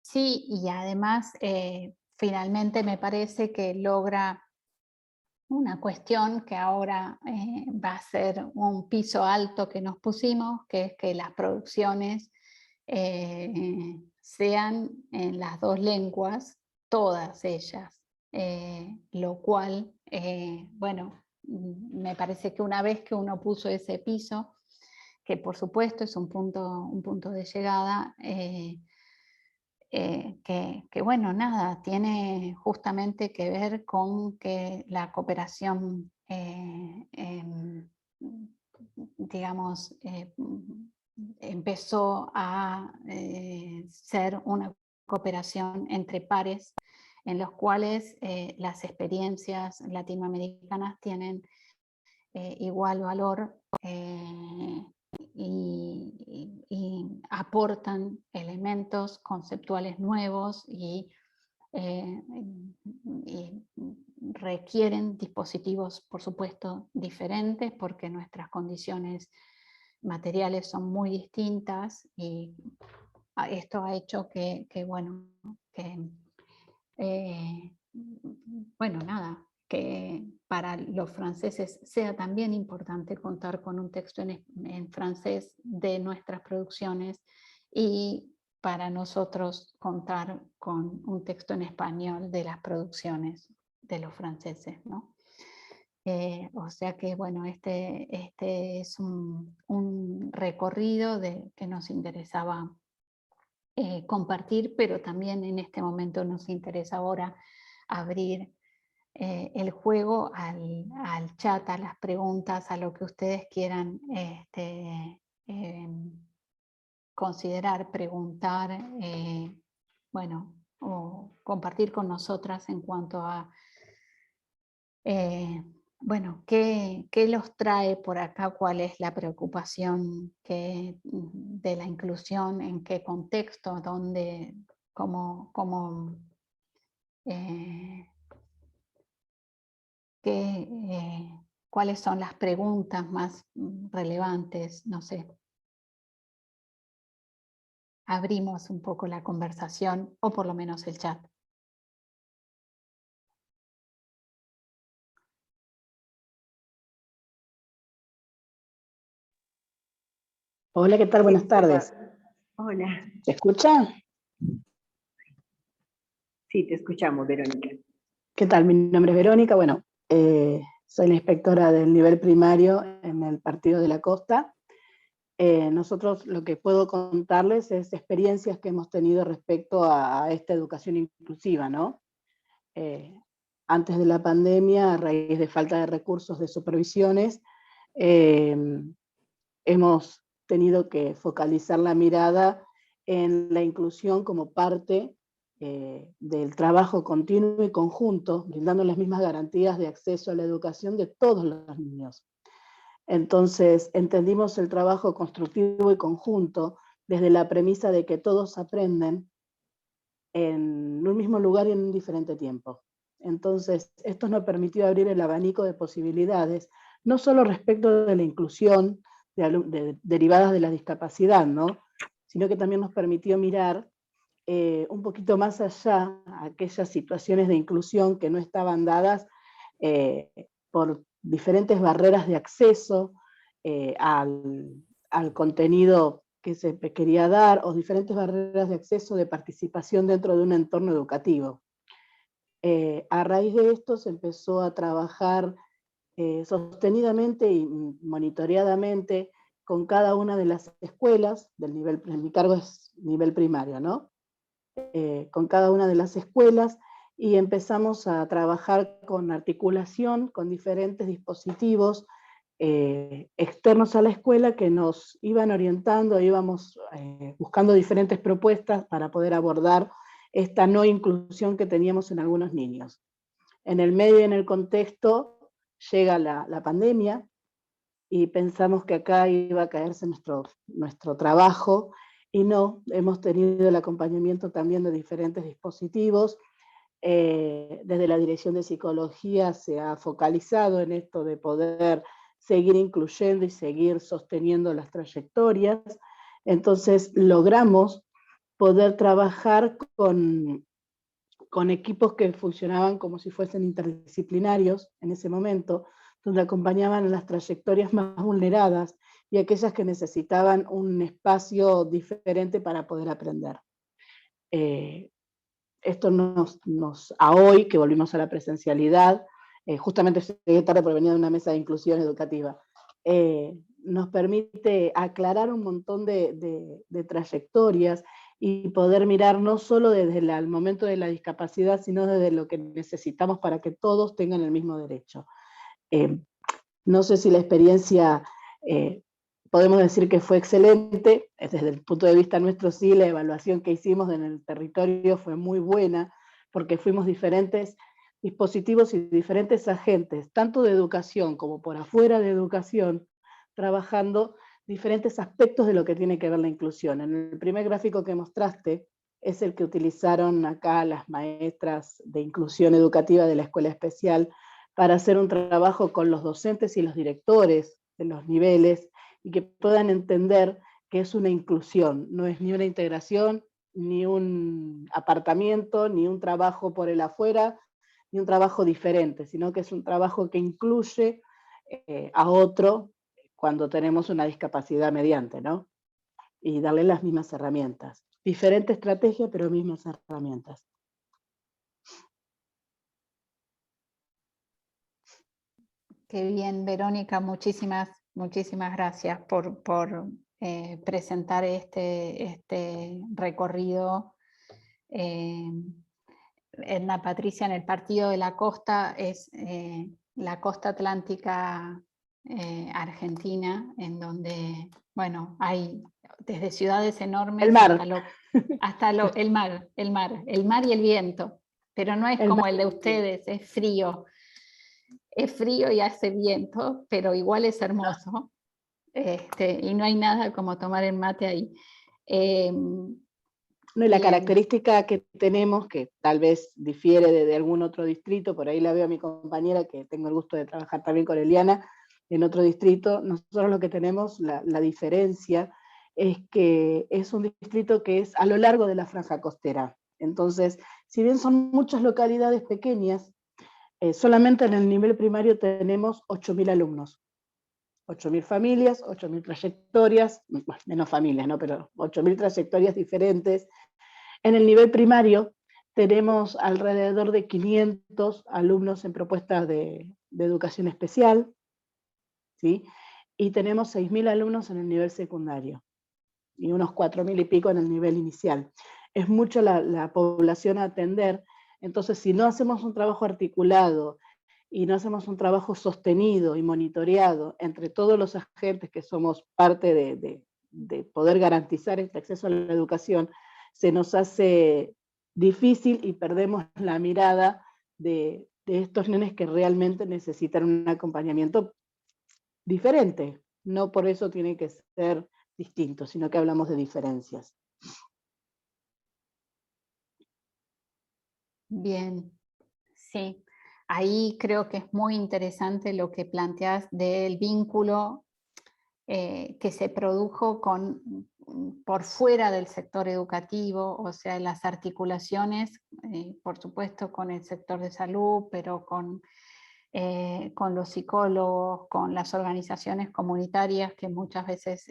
Sí, y además finalmente me parece que logra una cuestión que ahora va a ser un piso alto que nos pusimos, que es que las producciones sean en las dos lenguas, todas ellas, lo cual, bueno, me parece que una vez que uno puso ese piso, que por supuesto es un punto de llegada, que bueno, nada, tiene justamente que ver con que la cooperación, digamos, empezó a ser una cooperación entre pares en los cuales las experiencias latinoamericanas tienen igual valor y aportan elementos conceptuales nuevos y requieren dispositivos, por supuesto, diferentes porque nuestras condiciones materiales son muy distintas y esto ha hecho bueno, bueno, nada, que para los franceses sea también importante contar con un texto en francés de nuestras producciones y para nosotros contar con un texto en español de las producciones de los franceses, ¿no? O sea que, bueno, este es un recorrido que nos interesaba compartir, pero también en este momento nos interesa ahora abrir el juego al chat, a las preguntas, a lo que ustedes quieran considerar, preguntar, bueno, o compartir con nosotras en cuanto a, bueno, ¿qué los trae por acá? ¿Cuál es la preocupación de la inclusión? ¿En qué contexto? ¿Dónde? ¿Cómo? ¿Cuáles son las preguntas más relevantes? No sé. Abrimos un poco la conversación, o por lo menos el chat. Hola, ¿qué tal? Buenas tardes. Hola. ¿Se escucha? Sí, te escuchamos, Verónica. ¿Qué tal? Mi nombre es Verónica. Bueno, soy la inspectora del nivel primario en el Partido de la Costa. Nosotros lo que puedo contarles es experiencias que hemos tenido respecto a esta educación inclusiva, ¿no? Antes de la pandemia, a raíz de falta de recursos de supervisiones, hemos tenido que focalizar la mirada en la inclusión como parte del trabajo continuo y conjunto, brindando las mismas garantías de acceso a la educación de todos los niños. Entonces, entendimos el trabajo constructivo y conjunto desde la premisa de que todos aprenden en un mismo lugar y en un diferente tiempo. Entonces, esto nos permitió abrir el abanico de posibilidades, no solo respecto de la inclusión derivadas de la discapacidad, ¿no? Sino que también nos permitió mirar un poquito más allá a aquellas situaciones de inclusión que no estaban dadas por diferentes barreras de acceso al contenido que se quería dar, o diferentes barreras de acceso de participación dentro de un entorno educativo. A raíz de esto se empezó a trabajar sostenidamente y monitoreadamente con cada una de las escuelas del nivel, en mi cargo es nivel primario, ¿no? Con cada una de las escuelas, y empezamos a trabajar con articulación, con diferentes dispositivos externos a la escuela que nos iban orientando, íbamos buscando diferentes propuestas para poder abordar esta no inclusión que teníamos en algunos niños. En el medio y en el contexto llega la pandemia y pensamos que acá iba a caerse nuestro trabajo, y no, hemos tenido el acompañamiento también de diferentes dispositivos. Desde la Dirección de Psicología se ha focalizado en esto de poder seguir incluyendo y seguir sosteniendo las trayectorias. Entonces logramos poder trabajar con con equipos que funcionaban como si fuesen interdisciplinarios en ese momento, donde acompañaban a las trayectorias más vulneradas y aquellas que necesitaban un espacio diferente para poder aprender. Esto a hoy, que volvimos a la presencialidad, justamente llegué tarde porque venía de una mesa de inclusión educativa, nos permite aclarar un montón de trayectorias y poder mirar no solo desde el momento de la discapacidad, sino desde lo que necesitamos para que todos tengan el mismo derecho. No sé si la experiencia podemos decir que fue excelente, desde el punto de vista nuestro sí, la evaluación que hicimos en el territorio fue muy buena, porque fuimos diferentes dispositivos y diferentes agentes, tanto de educación como por afuera de educación, trabajando diferentes aspectos de lo que tiene que ver la inclusión. En el primer gráfico que mostraste es el que utilizaron acá las maestras de inclusión educativa de la escuela especial para hacer un trabajo con los docentes y los directores de los niveles y que puedan entender que es una inclusión, no es ni una integración, ni un apartamiento, ni un trabajo por el afuera, ni un trabajo diferente, sino que es un trabajo que incluye a otro cuando tenemos una discapacidad mediante, ¿no? Y darle las mismas herramientas. Diferente estrategia, pero mismas herramientas. Qué bien, Verónica, muchísimas gracias por presentar este recorrido. Edna Patricia, en el Partido de la Costa es la costa atlántica argentina, en donde, bueno, hay desde ciudades enormes el mar. el mar y el viento, pero no es como el de ustedes, es frío. Es frío y hace viento, pero igual es hermoso. Y no hay nada como tomar el mate ahí. No, y la característica que tenemos, que tal vez difiere de algún otro distrito, por ahí la veo a mi compañera, que tengo el gusto de trabajar también con Eliana, en otro distrito, nosotros lo que tenemos, la diferencia, es que es un distrito que es a lo largo de la franja costera. Entonces, si bien son muchas localidades pequeñas, solamente en el nivel primario tenemos 8.000 alumnos. 8.000 familias, 8.000 trayectorias, bueno, menos familias, ¿no? Pero 8.000 trayectorias diferentes. En el nivel primario tenemos alrededor de 500 alumnos en propuestas de educación especial, ¿sí? Y tenemos 6.000 alumnos en el nivel secundario y unos 4.000 y pico en el nivel inicial. Es mucho la población a atender, entonces si no hacemos un trabajo articulado y no hacemos un trabajo sostenido y monitoreado entre todos los agentes que somos parte de poder garantizar este acceso a la educación, se nos hace difícil y perdemos la mirada de estos nenes que realmente necesitan un acompañamiento diferente. No por eso tiene que ser distinto, sino que hablamos de diferencias. Bien, sí. Ahí creo que es muy interesante lo que planteas del vínculo que se produjo por fuera del sector educativo, o sea, las articulaciones, por supuesto, con el sector de salud, pero con los psicólogos, con las organizaciones comunitarias que muchas veces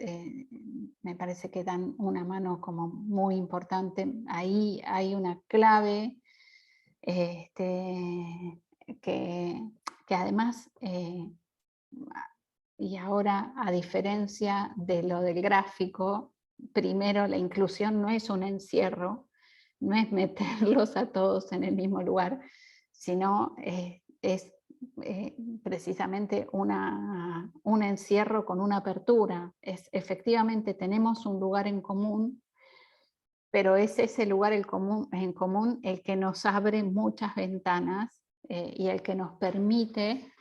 me parece que dan una mano como muy importante. Ahí hay una clave que además, y ahora a diferencia de lo del gráfico, primero la inclusión no es un encierro, no es meterlos a todos en el mismo lugar, sino es precisamente un encierro con una apertura. Efectivamente tenemos un lugar en común, pero es ese lugar en común el que nos abre muchas ventanas y el que nos permite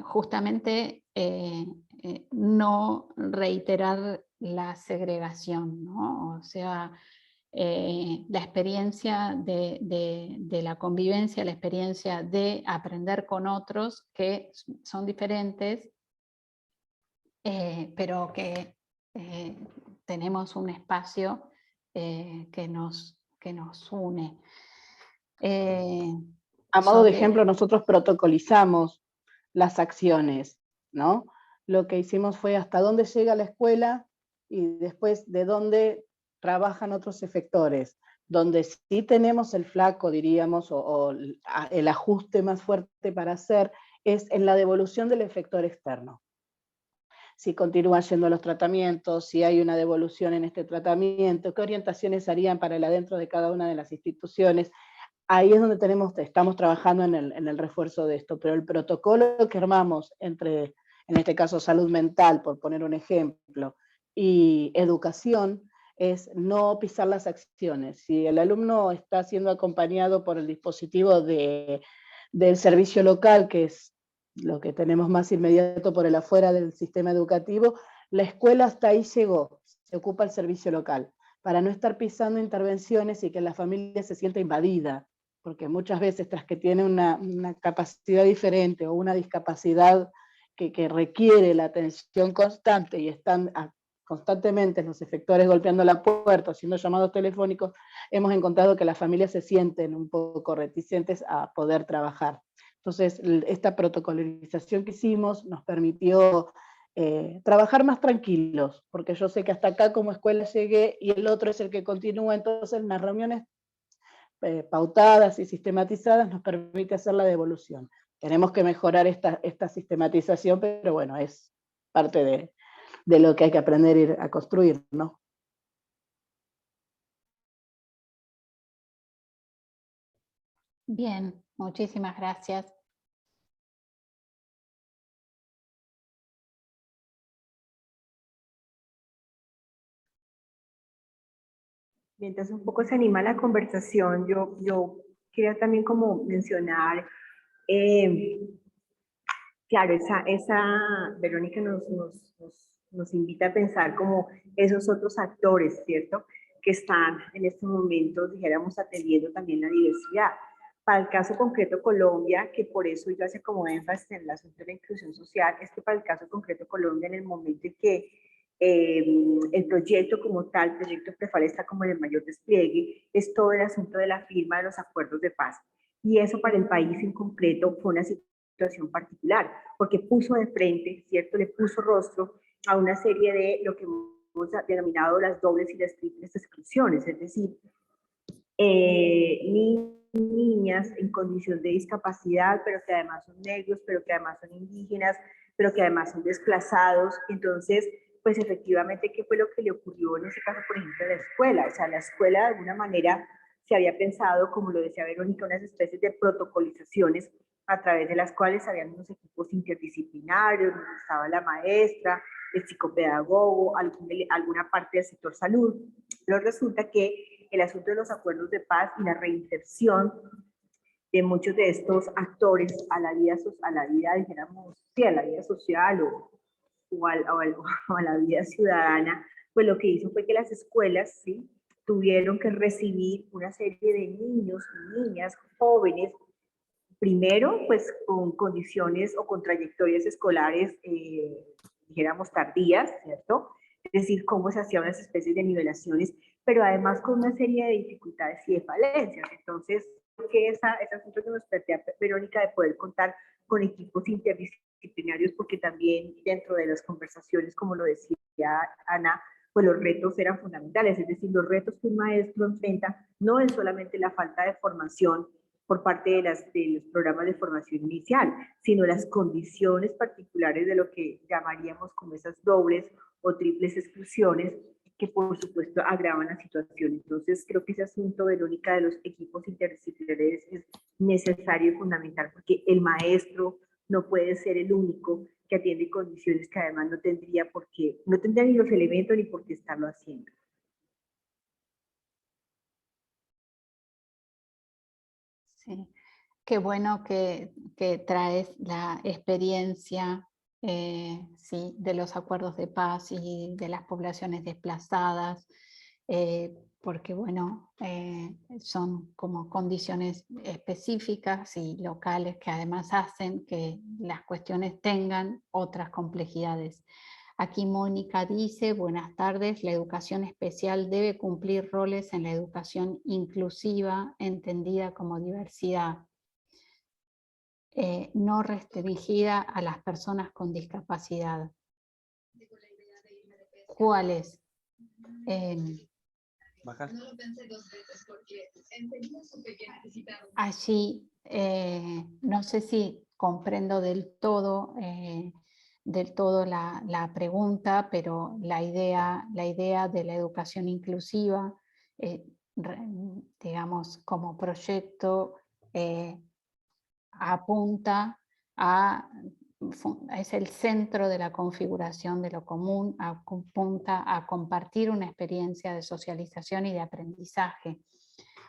justamente no reiterar la segregación, ¿no? O sea, la experiencia de la convivencia, la experiencia de aprender con otros que son diferentes, pero que tenemos un espacio que nos une. A modo de sobre- ejemplo, nosotros protocolizamos las acciones, ¿no? Lo que hicimos fue hasta dónde llega la escuela y después de dónde trabajan otros efectores. Donde sí tenemos el flaco, diríamos, o el ajuste más fuerte para hacer, es en la devolución del efector externo. Si continúan yendo los tratamientos, si hay una devolución en este tratamiento, qué orientaciones harían para el adentro de cada una de las instituciones. Ahí es donde estamos trabajando en el refuerzo de esto, pero el protocolo que armamos entre, en este caso, salud mental, por poner un ejemplo, y educación, es no pisar las acciones. Si el alumno está siendo acompañado por el dispositivo del servicio local, que es lo que tenemos más inmediato por el afuera del sistema educativo, la escuela hasta ahí llegó, se ocupa el servicio local, para no estar pisando intervenciones y que la familia se sienta invadida, porque muchas veces tras que tiene una capacidad diferente o una discapacidad que requiere la atención constante y están constantemente los efectores golpeando la puerta, haciendo llamados telefónicos, hemos encontrado que las familias se sienten un poco reticentes a poder trabajar. Entonces, esta protocolarización que hicimos nos permitió trabajar más tranquilos, porque yo sé que hasta acá como escuela llegué y el otro es el que continúa, entonces las reuniones pautadas y sistematizadas nos permite hacer la devolución. Tenemos que mejorar esta sistematización, pero bueno, es parte de lo que hay que aprender a construir, ¿no? Bien, muchísimas gracias. Mientras un poco se anima la conversación, yo quería también como mencionar, claro, Verónica nos invita a pensar como esos otros actores, ¿cierto? Que están en estos momentos, dijéramos, atendiendo también la diversidad. Para el caso concreto Colombia, que por eso yo hace como énfasis en el asunto de la inclusión social, es que para el caso concreto Colombia, en el momento en que el proyecto como tal, el proyecto Prefal está como en el mayor despliegue, es todo el asunto de la firma de los acuerdos de paz. Y eso para el país en concreto fue una situación particular, porque puso de frente, ¿cierto? Le puso rostro a una serie de lo que hemos denominado las dobles y las triples exclusiones, es decir, niñas en condición de discapacidad, pero que además son negros, pero que además son indígenas, pero que además son desplazados. Entonces, pues efectivamente, ¿qué fue lo que le ocurrió en ese caso, por ejemplo, a la escuela? O sea, la escuela de alguna manera se había pensado, como lo decía Verónica, unas especies de protocolizaciones a través de las cuales habían unos equipos interdisciplinarios, donde estaba la maestra, el psicopedagogo, alguna parte del sector salud. Pero resulta que el asunto de los acuerdos de paz y la reinserción de muchos de estos actores a la vida, dijéramos, sí, a la vida social o a la vida ciudadana, pues lo que hizo fue que las escuelas, ¿sí?, tuvieron que recibir una serie de niños y niñas jóvenes, primero, pues con condiciones o con trayectorias escolares, dijéramos, tardías, ¿cierto? Es decir, cómo se hacían unas especies de nivelaciones, pero además con una serie de dificultades y de falencias. Entonces, que ese asunto que nos plantea Verónica de poder contar con equipos interdisciplinarios, porque también dentro de las conversaciones, como lo decía Ana, pues los retos eran fundamentales, es decir, los retos que un maestro enfrenta no es solamente la falta de formación por parte de los programas de formación inicial, sino las condiciones particulares de lo que llamaríamos como esas dobles o triples exclusiones que por supuesto agravan la situación. Entonces creo que ese asunto, Verónica, de los equipos interdisciplinares es necesario y fundamental, porque el maestro no puede ser el único que atiende condiciones que además no tendría ni los elementos ni por qué estarlo haciendo. Sí, qué bueno que traes la experiencia sí, de los acuerdos de paz y de las poblaciones desplazadas, porque bueno, son como condiciones específicas y locales que además hacen que las cuestiones tengan otras complejidades. Aquí Mónica dice, buenas tardes, la educación especial debe cumplir roles en la educación inclusiva, entendida como diversidad, no restringida a las personas con discapacidad. ¿Cuáles? Allí no sé si comprendo del todo la pregunta, pero la idea de la educación inclusiva, digamos, como proyecto, apunta es el centro de la configuración de lo común, apunta a compartir una experiencia de socialización y de aprendizaje.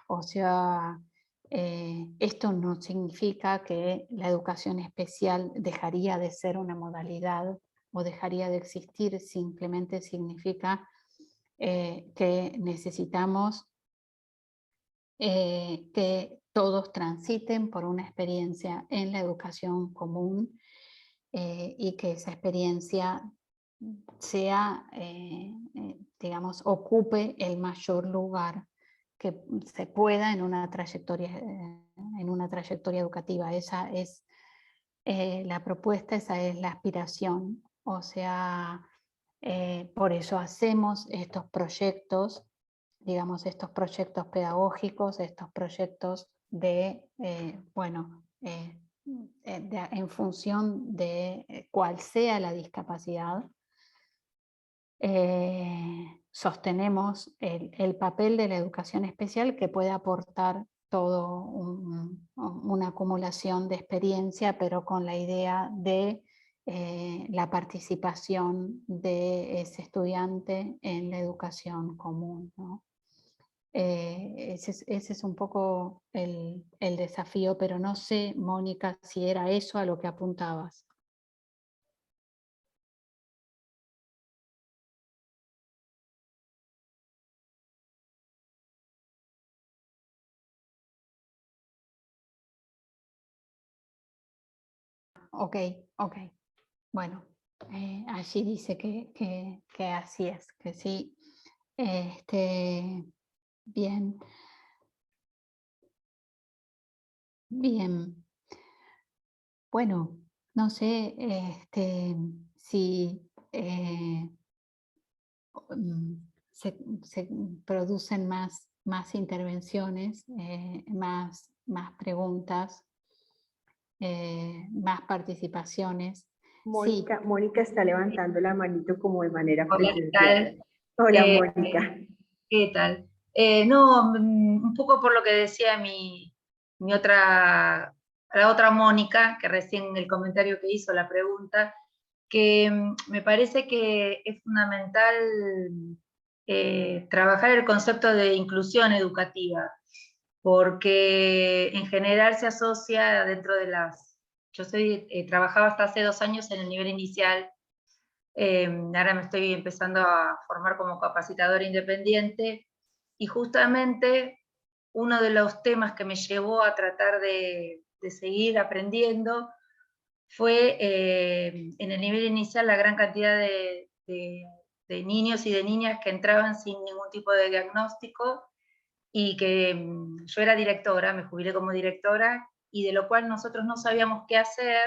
O sea, esto no significa que la educación especial dejaría de ser una modalidad o dejaría de existir, simplemente significa que necesitamos que todos transiten por una experiencia en la educación común y que esa experiencia sea, digamos, ocupe el mayor lugar que se pueda en una trayectoria educativa. Esa es la propuesta, esa es la aspiración. O sea, por eso hacemos estos proyectos, digamos, estos proyectos pedagógicos, estos proyectos de, en función de cuál sea la discapacidad, sostenemos el papel de la educación especial, que puede aportar todo una acumulación de experiencia, pero con la idea de la participación de ese estudiante en la educación común, ¿no? Ese es un poco el desafío, pero no sé, Mónica, si era eso a lo que apuntabas. Ok. Bueno, allí dice que así es, que sí. Bien. Bien. Bueno, no sé si se producen más intervenciones, más preguntas, más participaciones. Sí. Mónica está levantando la manito como de manera Hola, ¿qué presencial. tal? Hola, Mónica. ¿Qué tal? No, un poco por lo que decía la otra Mónica, que recién en el comentario que hizo la pregunta, que me parece que es fundamental trabajar el concepto de inclusión educativa, porque en general se asocia dentro de yo trabajaba hasta hace 2 años en el nivel inicial. Ahora me estoy empezando a formar como capacitadora independiente, y justamente uno de los temas que me llevó a tratar de seguir aprendiendo fue en el nivel inicial la gran cantidad de niños y de niñas que entraban sin ningún tipo de diagnóstico, y que yo era directora, me jubilé como directora, y de lo cual nosotros no sabíamos qué hacer.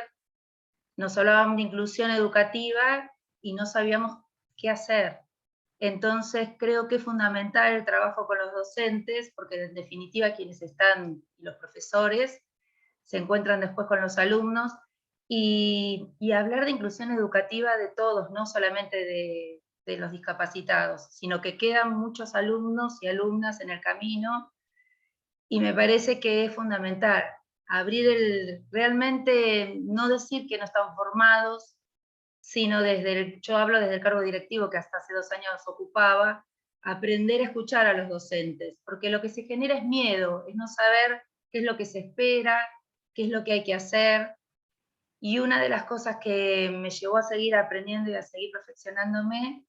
Nos hablaban de inclusión educativa y no sabíamos qué hacer. Entonces creo que es fundamental el trabajo con los docentes, porque en definitiva quienes están, los profesores, se encuentran después con los alumnos, y hablar de inclusión educativa de todos, no solamente de los discapacitados, sino que quedan muchos alumnos y alumnas en el camino, y me parece que es fundamental abrir realmente no decir que no están formados, sino yo hablo desde el cargo directivo que hasta hace 2 años ocupaba, aprender a escuchar a los docentes, porque lo que se genera es miedo, es no saber qué es lo que se espera, qué es lo que hay que hacer, y una de las cosas que me llevó a seguir aprendiendo y a seguir perfeccionándome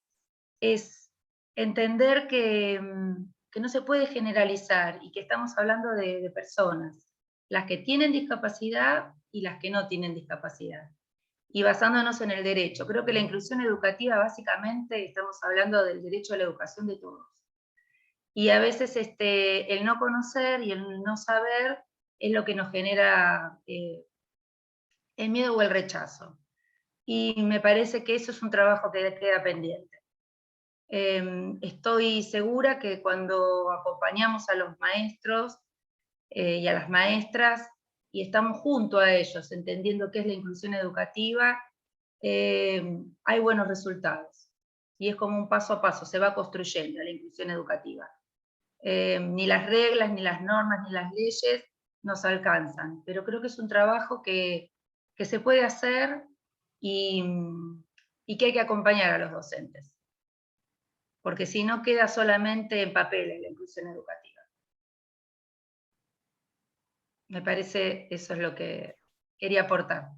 es entender que no se puede generalizar, y que estamos hablando de personas, las que tienen discapacidad y las que no tienen discapacidad. y basándonos en el derecho. Creo que la inclusión educativa básicamente estamos hablando del derecho a la educación de todos. Y a veces el no conocer y el no saber es lo que nos genera el miedo o el rechazo. Y me parece que eso es un trabajo que queda pendiente. Estoy segura que cuando acompañamos a los maestros y a las maestras y estamos junto a ellos, entendiendo qué es la inclusión educativa, hay buenos resultados. Y es como un paso a paso, se va construyendo la inclusión educativa. Ni las reglas, ni las normas, ni las leyes nos alcanzan, pero creo que es un trabajo que se puede hacer y que hay que acompañar a los docentes. Porque si no queda solamente en papel la inclusión educativa. Me parece eso es lo que quería aportar.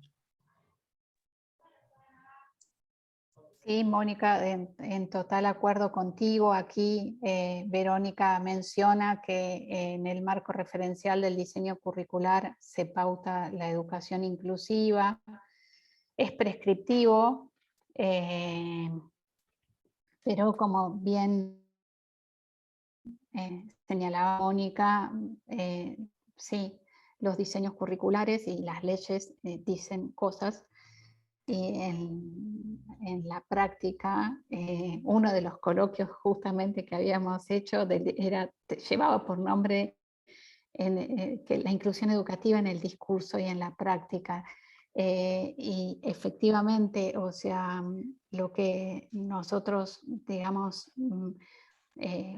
Sí, Mónica, en total acuerdo contigo. Aquí Verónica menciona que en el marco referencial del diseño curricular se pauta la educación inclusiva. Es prescriptivo, pero como bien señalaba Mónica, sí, los diseños curriculares y las leyes dicen cosas. Y en la práctica, uno de los coloquios justamente que habíamos hecho llevaba por nombre que la inclusión educativa en el discurso y en la práctica. Y efectivamente, o sea, lo que nosotros, digamos,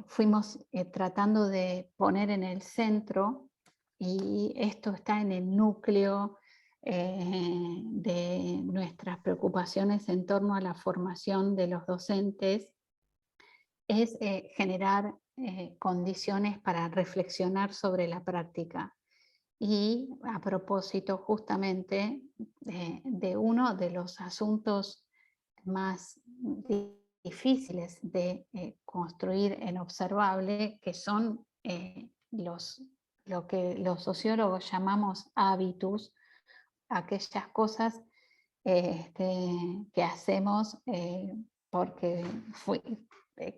fuimos tratando de poner en el centro, y esto está en el núcleo de nuestras preocupaciones en torno a la formación de los docentes, es generar condiciones para reflexionar sobre la práctica. Y a propósito justamente de uno de los asuntos más difíciles de construir en observable, que son lo que los sociólogos llamamos hábitos, aquellas cosas que hacemos porque fue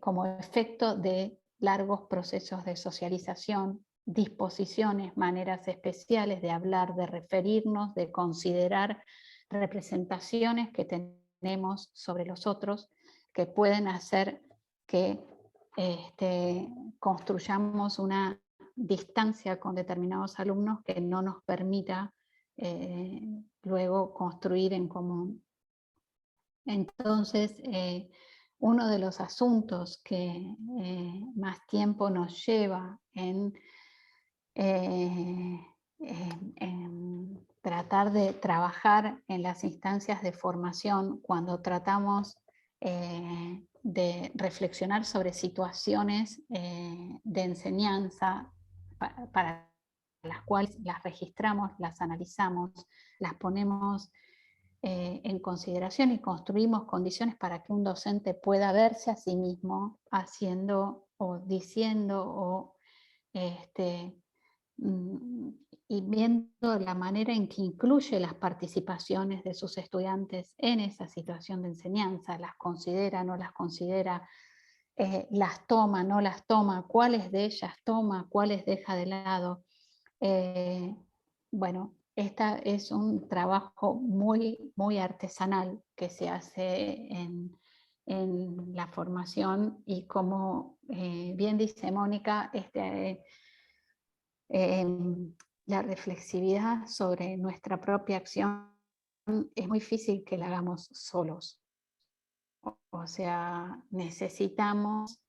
como efecto de largos procesos de socialización, disposiciones, maneras especiales de hablar, de referirnos, de considerar representaciones que tenemos sobre los otros, que pueden hacer que construyamos una distancia con determinados alumnos que no nos permita luego construir en común. Entonces, uno de los asuntos que más tiempo nos lleva en tratar de trabajar en las instancias de formación cuando tratamos de reflexionar sobre situaciones de enseñanza para las cuales las registramos, las analizamos, las ponemos en consideración y construimos condiciones para que un docente pueda verse a sí mismo haciendo o diciendo o y viendo la manera en que incluye las participaciones de sus estudiantes en esa situación de enseñanza, las considera, no las considera, las toma, no las toma, cuáles de ellas toma, cuáles deja de lado. Bueno, este es un trabajo muy, muy artesanal que se hace en la formación, y como bien dice Mónica, la reflexividad sobre nuestra propia acción es muy difícil que la hagamos solos. O sea, necesitamos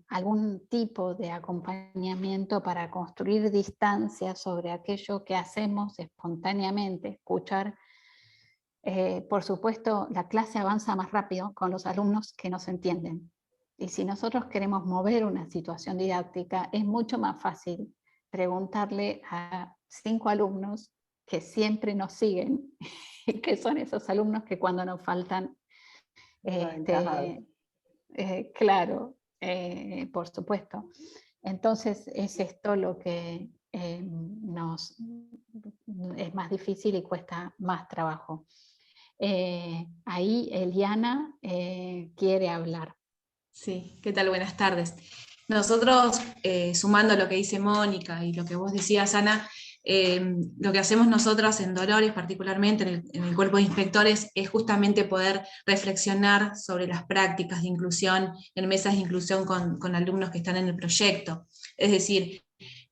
algún tipo de acompañamiento para construir distancia sobre aquello que hacemos espontáneamente, escuchar. Por supuesto, la clase avanza más rápido con los alumnos que nos entienden. Y si nosotros queremos mover una situación didáctica, es mucho más fácil preguntarle a 5 alumnos que siempre nos siguen, y que son esos alumnos que cuando nos faltan, claro, por supuesto. Entonces es esto lo que es más difícil y cuesta más trabajo. Ahí Eliana quiere hablar. Sí, ¿qué tal? Buenas tardes. Nosotros, sumando lo que dice Mónica y lo que vos decías, Ana, lo que hacemos nosotros en Dolores, particularmente en el cuerpo de inspectores, es justamente poder reflexionar sobre las prácticas de inclusión en mesas de inclusión con alumnos que están en el proyecto. Es decir,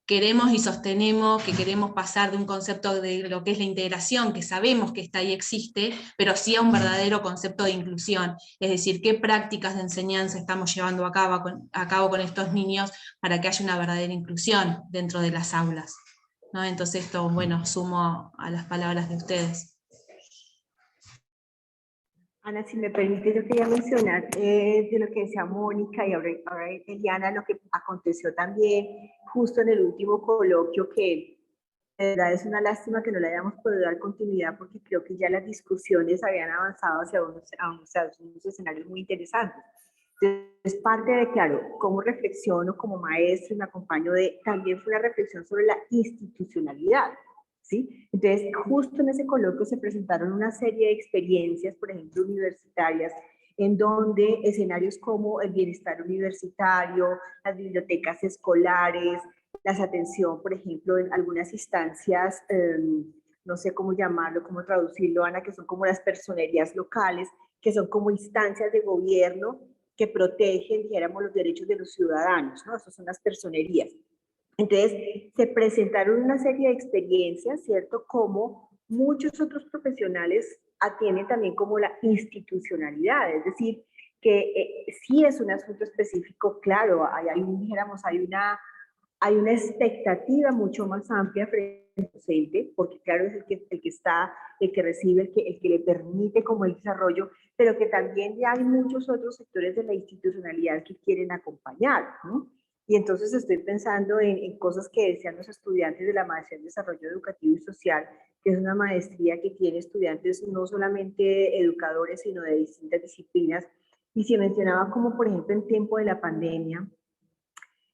queremos y sostenemos que queremos pasar de un concepto de lo que es la integración, que sabemos que está y existe, pero sí a un verdadero concepto de inclusión. Es decir, qué prácticas de enseñanza estamos llevando a cabo con estos niños para que haya una verdadera inclusión dentro de las aulas, ¿no? Entonces esto, bueno, sumo a las palabras de ustedes. Ana, si me permite, yo quería mencionar de lo que decía Mónica y ahora Eliana, lo que aconteció también justo en el último coloquio, que de verdad es una lástima que no le hayamos podido dar continuidad, porque creo que ya las discusiones habían avanzado hacia unos escenarios muy interesantes. Entonces, parte de, claro, cómo reflexiono como maestro y me acompaño también fue una reflexión sobre la institucionalidad. ¿Sí? Entonces, justo en ese coloquio se presentaron una serie de experiencias, por ejemplo, universitarias, en donde escenarios como el bienestar universitario, las bibliotecas escolares, las atención, por ejemplo, en algunas instancias, no sé cómo llamarlo, cómo traducirlo, Ana, que son como las personerías locales, que son como instancias de gobierno que protegen, dijéramos, los derechos de los ciudadanos, ¿no? Esas son las personerías. Entonces, se presentaron una serie de experiencias, ¿cierto? Como muchos otros profesionales atienden también como la institucionalidad, es decir, que sí es un asunto específico, claro, dijéramos, hay una expectativa mucho más amplia frente al docente, porque claro, es el que está, el que recibe, el que le permite como el desarrollo, pero que también ya hay muchos otros sectores de la institucionalidad que quieren acompañar, ¿no? Y entonces estoy pensando en cosas que decían los estudiantes de la maestría en desarrollo educativo y social, que es una maestría que tiene estudiantes no solamente educadores, sino de distintas disciplinas. Y se mencionaba como, por ejemplo, en tiempo de la pandemia,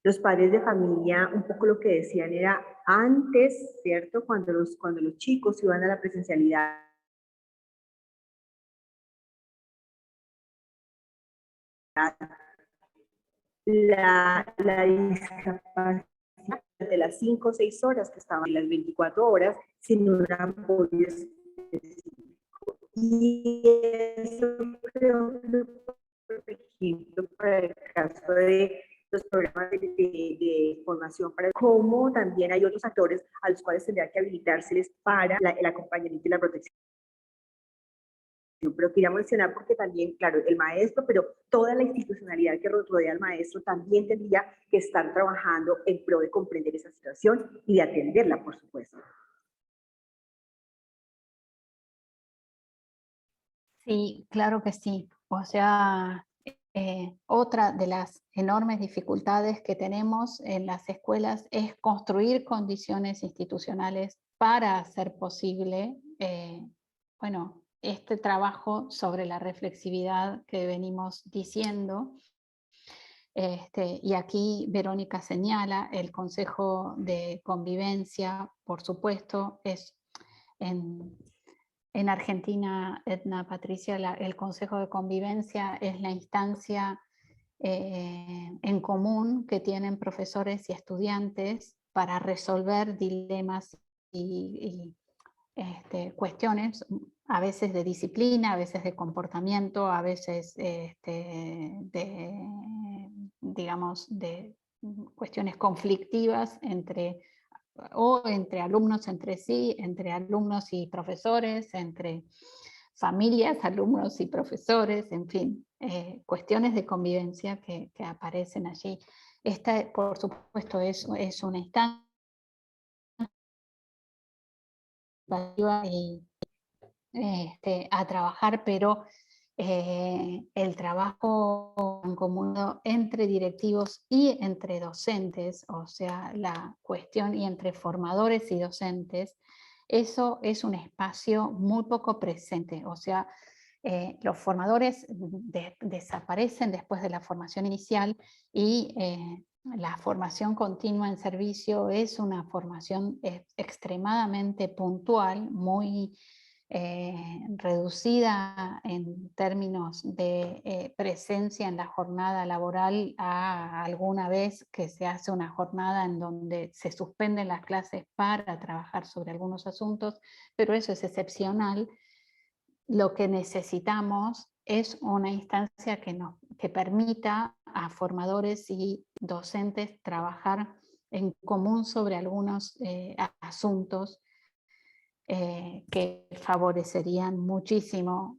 los padres de familia, un poco lo que decían era antes, ¿cierto? Cuando los chicos iban a la presencialidad, la discapacidad de las 5 o 6 horas que estaban en las 24 horas sin un apoyo específico. Y eso creo que, por ejemplo, para el caso de los programas de formación, para cómo también hay otros actores a los cuales tendría que habilitárseles para el acompañamiento y la protección. Pero quería mencionar porque también, claro, el maestro, pero toda la institucionalidad que rodea al maestro también tendría que estar trabajando en pro de comprender esa situación y de atenderla, por supuesto. Sí, claro que sí. O sea, otra de las enormes dificultades que tenemos en las escuelas es construir condiciones institucionales para hacer posible, bueno, este trabajo sobre la reflexividad que venimos diciendo. Y aquí Verónica señala el Consejo de Convivencia, por supuesto, es en Argentina, Edna, Patricia, el Consejo de Convivencia es la instancia en común que tienen profesores y estudiantes para resolver dilemas y cuestiones, a veces de disciplina, a veces de comportamiento, a veces digamos, de cuestiones conflictivas entre alumnos entre sí, entre alumnos y profesores, entre familias, alumnos y profesores, en fin, cuestiones de convivencia que aparecen allí. Esta, por supuesto, es una instancia y a trabajar, pero el trabajo en común entre directivos y entre docentes, o sea, la cuestión y entre formadores y docentes, eso es un espacio muy poco presente, o sea, los formadores desaparecen después de la formación inicial y la formación continua en servicio es una formación extremadamente puntual, muy reducida en términos de presencia en la jornada laboral a alguna vez que se hace una jornada en donde se suspenden las clases para trabajar sobre algunos asuntos, pero eso es excepcional. Lo que necesitamos es una instancia que permita a formadores y docentes trabajar en común sobre algunos asuntos que favorecerían muchísimo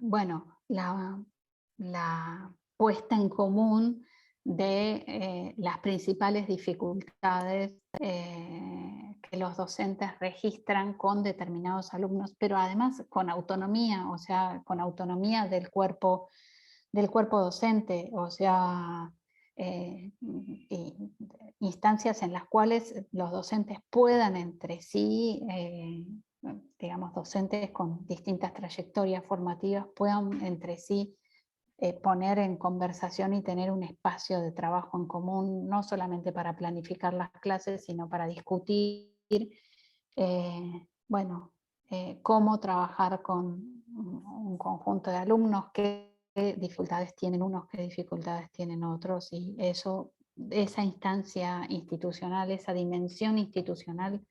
bueno, la puesta en común de las principales dificultades que los docentes registran con determinados alumnos, pero además con autonomía, o sea, con autonomía del cuerpo docente, o sea, instancias en las cuales los docentes puedan entre sí, digamos, docentes con distintas trayectorias formativas, puedan entre sí poner en conversación y tener un espacio de trabajo en común, no solamente para planificar las clases, sino para discutir, bueno, cómo trabajar con un conjunto de alumnos, qué dificultades tienen unos, qué dificultades tienen otros, y eso, esa instancia institucional, esa dimensión institucional,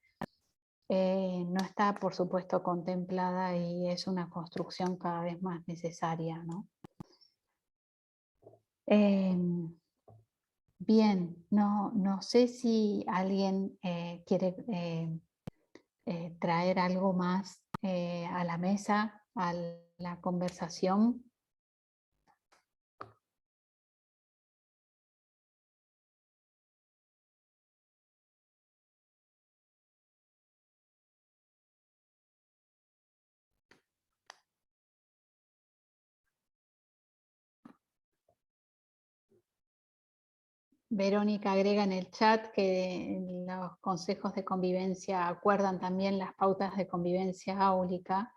no está, por supuesto, contemplada y es una construcción cada vez más necesaria, ¿no? Bien, no sé si alguien quiere traer algo más a la mesa, a la conversación. Verónica agrega en el chat que los consejos de convivencia acuerdan también las pautas de convivencia áulica.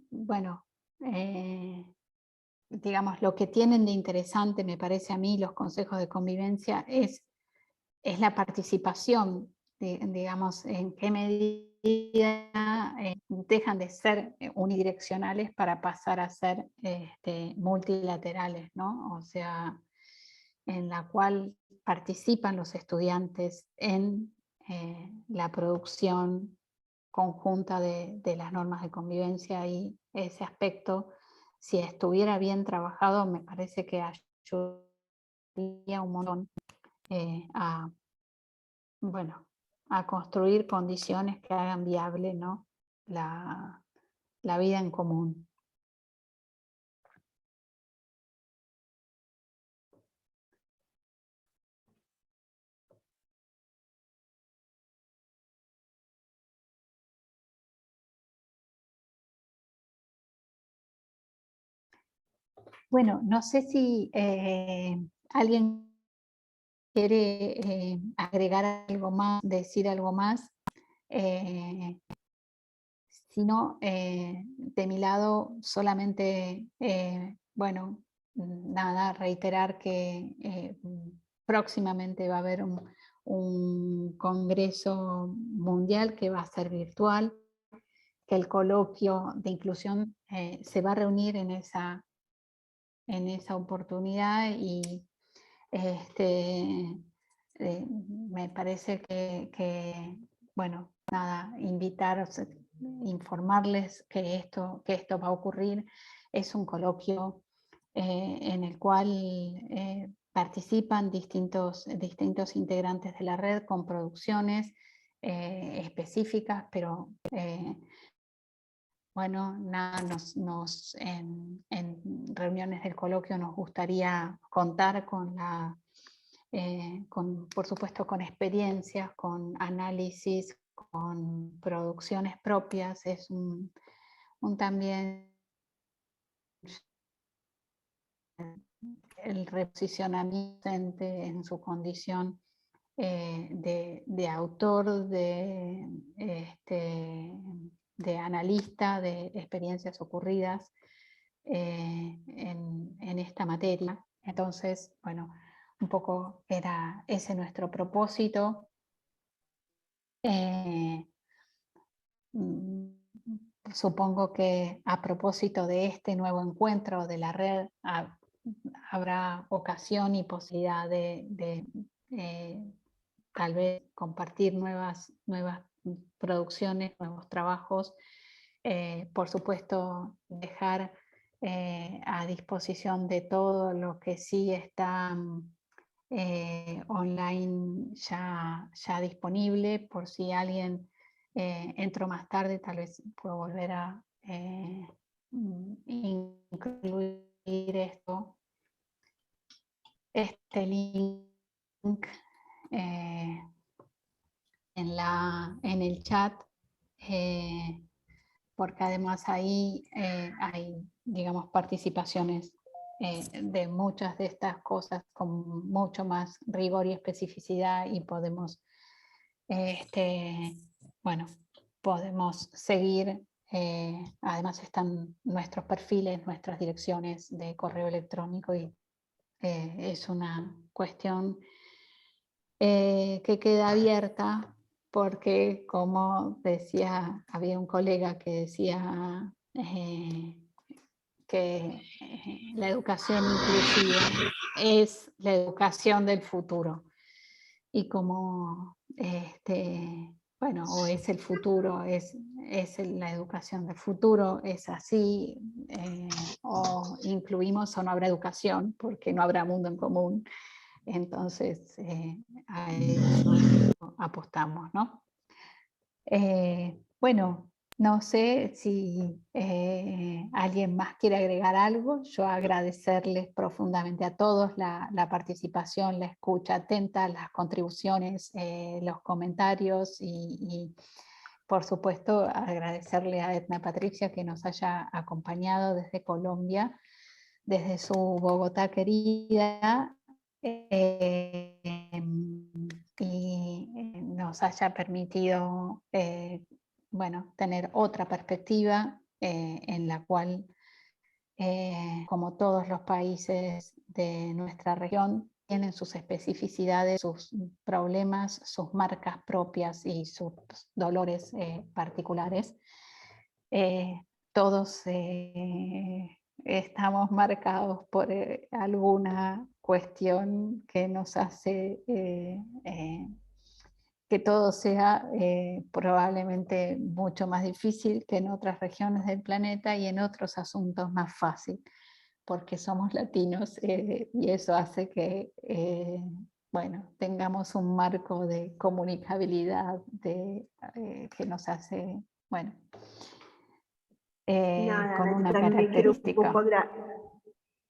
Bueno, digamos, lo que tienen de interesante, me parece a mí, los consejos de convivencia es la participación, digamos, en qué medida dejan de ser unidireccionales para pasar a ser multilaterales, ¿no? O sea, en la cual participan los estudiantes en la producción conjunta de las normas de convivencia, y ese aspecto, si estuviera bien trabajado, me parece que ayudaría un montón bueno, a construir condiciones que hagan viable, ¿no?, la vida en común. Bueno, no sé si alguien quiere agregar algo más, decir algo más. Si no, de mi lado solamente, bueno, nada, reiterar que próximamente va a haber un congreso mundial que va a ser virtual, que el coloquio de inclusión se va a reunir en esa oportunidad, y me parece que, bueno, nada, invitaros, informarles que esto va a ocurrir. Es un coloquio en el cual participan distintos integrantes de la red con producciones específicas, pero bueno, nada, en reuniones del coloquio nos gustaría contar con por supuesto, con experiencias, con análisis, con producciones propias. Es un también el reposicionamiento en su condición de autor, de analista de experiencias ocurridas en esta materia. Entonces, bueno, un poco era ese nuestro propósito. Supongo que a propósito de este nuevo encuentro de la red habrá ocasión y posibilidad de tal vez compartir nuevas producciones, nuevos trabajos. Por supuesto, dejar a disposición de todo lo que sí está online ya disponible, por si alguien entró más tarde, tal vez puedo volver a incluir este link en el chat, porque además ahí hay, digamos, participaciones de muchas de estas cosas con mucho más rigor y especificidad, y podemos, bueno, podemos seguir. Además están nuestros perfiles, nuestras direcciones de correo electrónico, y es una cuestión que queda abierta, porque, como decía, había un colega que decía que la educación inclusiva es la educación del futuro, y como bueno, o es el futuro, es la educación del futuro, es así, o incluimos o no habrá educación, porque no habrá mundo en común. Entonces, a eso apostamos, ¿no? Bueno, no sé si alguien más quiere agregar algo. Yo agradecerles profundamente a todos la participación, la escucha atenta, las contribuciones, los comentarios, y por supuesto agradecerle a Edna Patricia que nos haya acompañado desde Colombia, desde su Bogotá querida, y nos haya permitido bueno, tener otra perspectiva en la cual, como todos los países de nuestra región, tienen sus especificidades, sus problemas, sus marcas propias y sus dolores particulares. Todos estamos marcados por alguna cuestión que nos hace que todo sea probablemente mucho más difícil que en otras regiones del planeta, y en otros asuntos más fácil, porque somos latinos, y eso hace que bueno, tengamos un marco de comunicabilidad que nos hace, bueno, Nada, con Ana, una característica.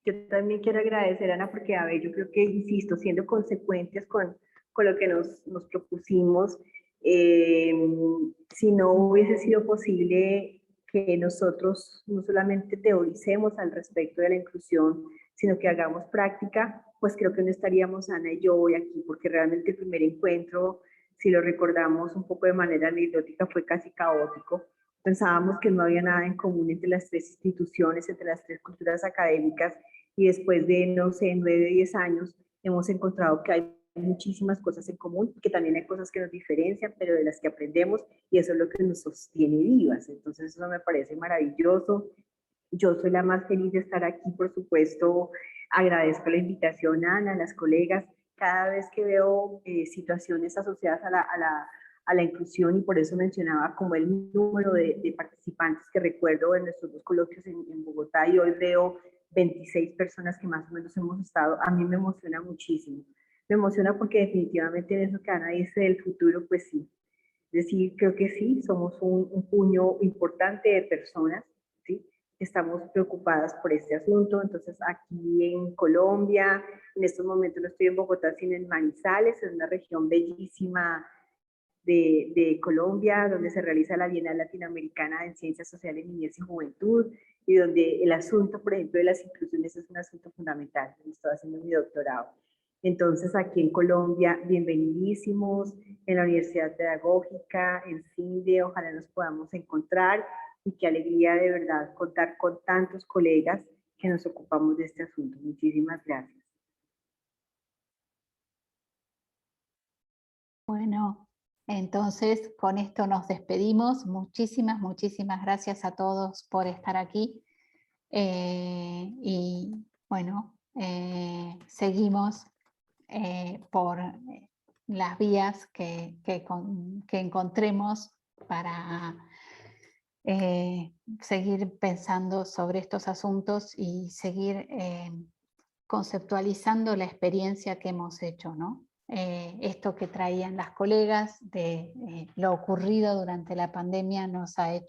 yo también quiero agradecer, Ana, porque, a ver, yo creo que, insisto, siendo consecuentes con lo que nos propusimos, si no hubiese sido posible que nosotros no solamente teoricemos al respecto de la inclusión, sino que hagamos práctica, pues creo que no estaríamos Ana y yo hoy aquí, porque realmente el primer encuentro, si lo recordamos un poco de manera anecdótica, fue casi caótico. Pensábamos que no había nada en común entre las tres instituciones, entre las tres culturas académicas, y después de, no sé, 9, 10 años, hemos encontrado que hay muchísimas cosas en común, que también hay cosas que nos diferencian, pero de las que aprendemos, y eso es lo que nos sostiene vivas. Entonces eso me parece maravilloso. Yo soy la más feliz de estar aquí, por supuesto. Agradezco la invitación, Ana, a las colegas. Cada vez que veo situaciones asociadas a la inclusión, y por eso mencionaba como el número de participantes que recuerdo en nuestros 2 coloquios en Bogotá, y hoy veo 26 personas que más o menos hemos estado, a mí me emociona muchísimo. Me emociona porque definitivamente en eso que Ana dice del futuro, pues sí. Es decir, creo que sí, somos un puño importante de personas, ¿sí? Estamos preocupadas por este asunto. Entonces, aquí en Colombia, en estos momentos no estoy en Bogotá, sino en Manizales, es una región bellísima de Colombia, donde se realiza la Bienal Latinoamericana en Ciencias Sociales, Niñez y Juventud, y donde el asunto, por ejemplo, de las inclusiones es un asunto fundamental. Estoy haciendo mi doctorado. Entonces, aquí en Colombia, bienvenidísimos, en la Universidad Pedagógica, en CINDE, ojalá nos podamos encontrar, y qué alegría de verdad contar con tantos colegas que nos ocupamos de este asunto. Muchísimas gracias. Bueno, Entonces, con esto nos despedimos. Muchísimas, muchísimas gracias a todos por estar aquí. Y bueno, seguimos por las vías que encontremos para seguir pensando sobre estos asuntos y seguir conceptualizando la experiencia que hemos hecho, ¿no? Esto que traían las colegas de lo ocurrido durante la pandemia nos ha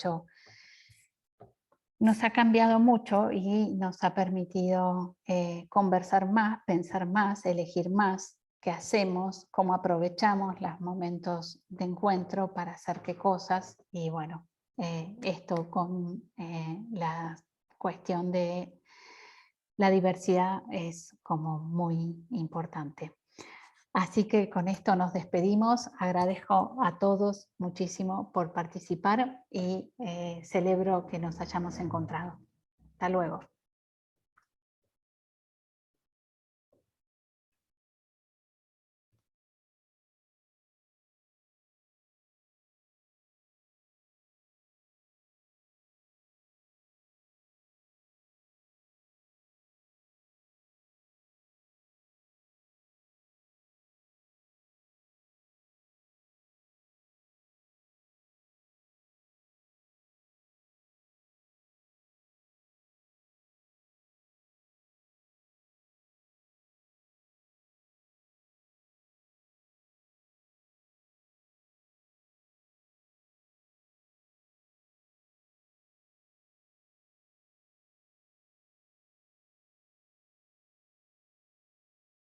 cambiado mucho y nos ha permitido conversar más, pensar más, elegir más qué hacemos, cómo aprovechamos los momentos de encuentro para hacer qué cosas. Y bueno, esto con la cuestión de la diversidad es como muy importante. Así que con esto nos despedimos. Agradezco a todos muchísimo por participar y celebro que nos hayamos encontrado. Hasta luego.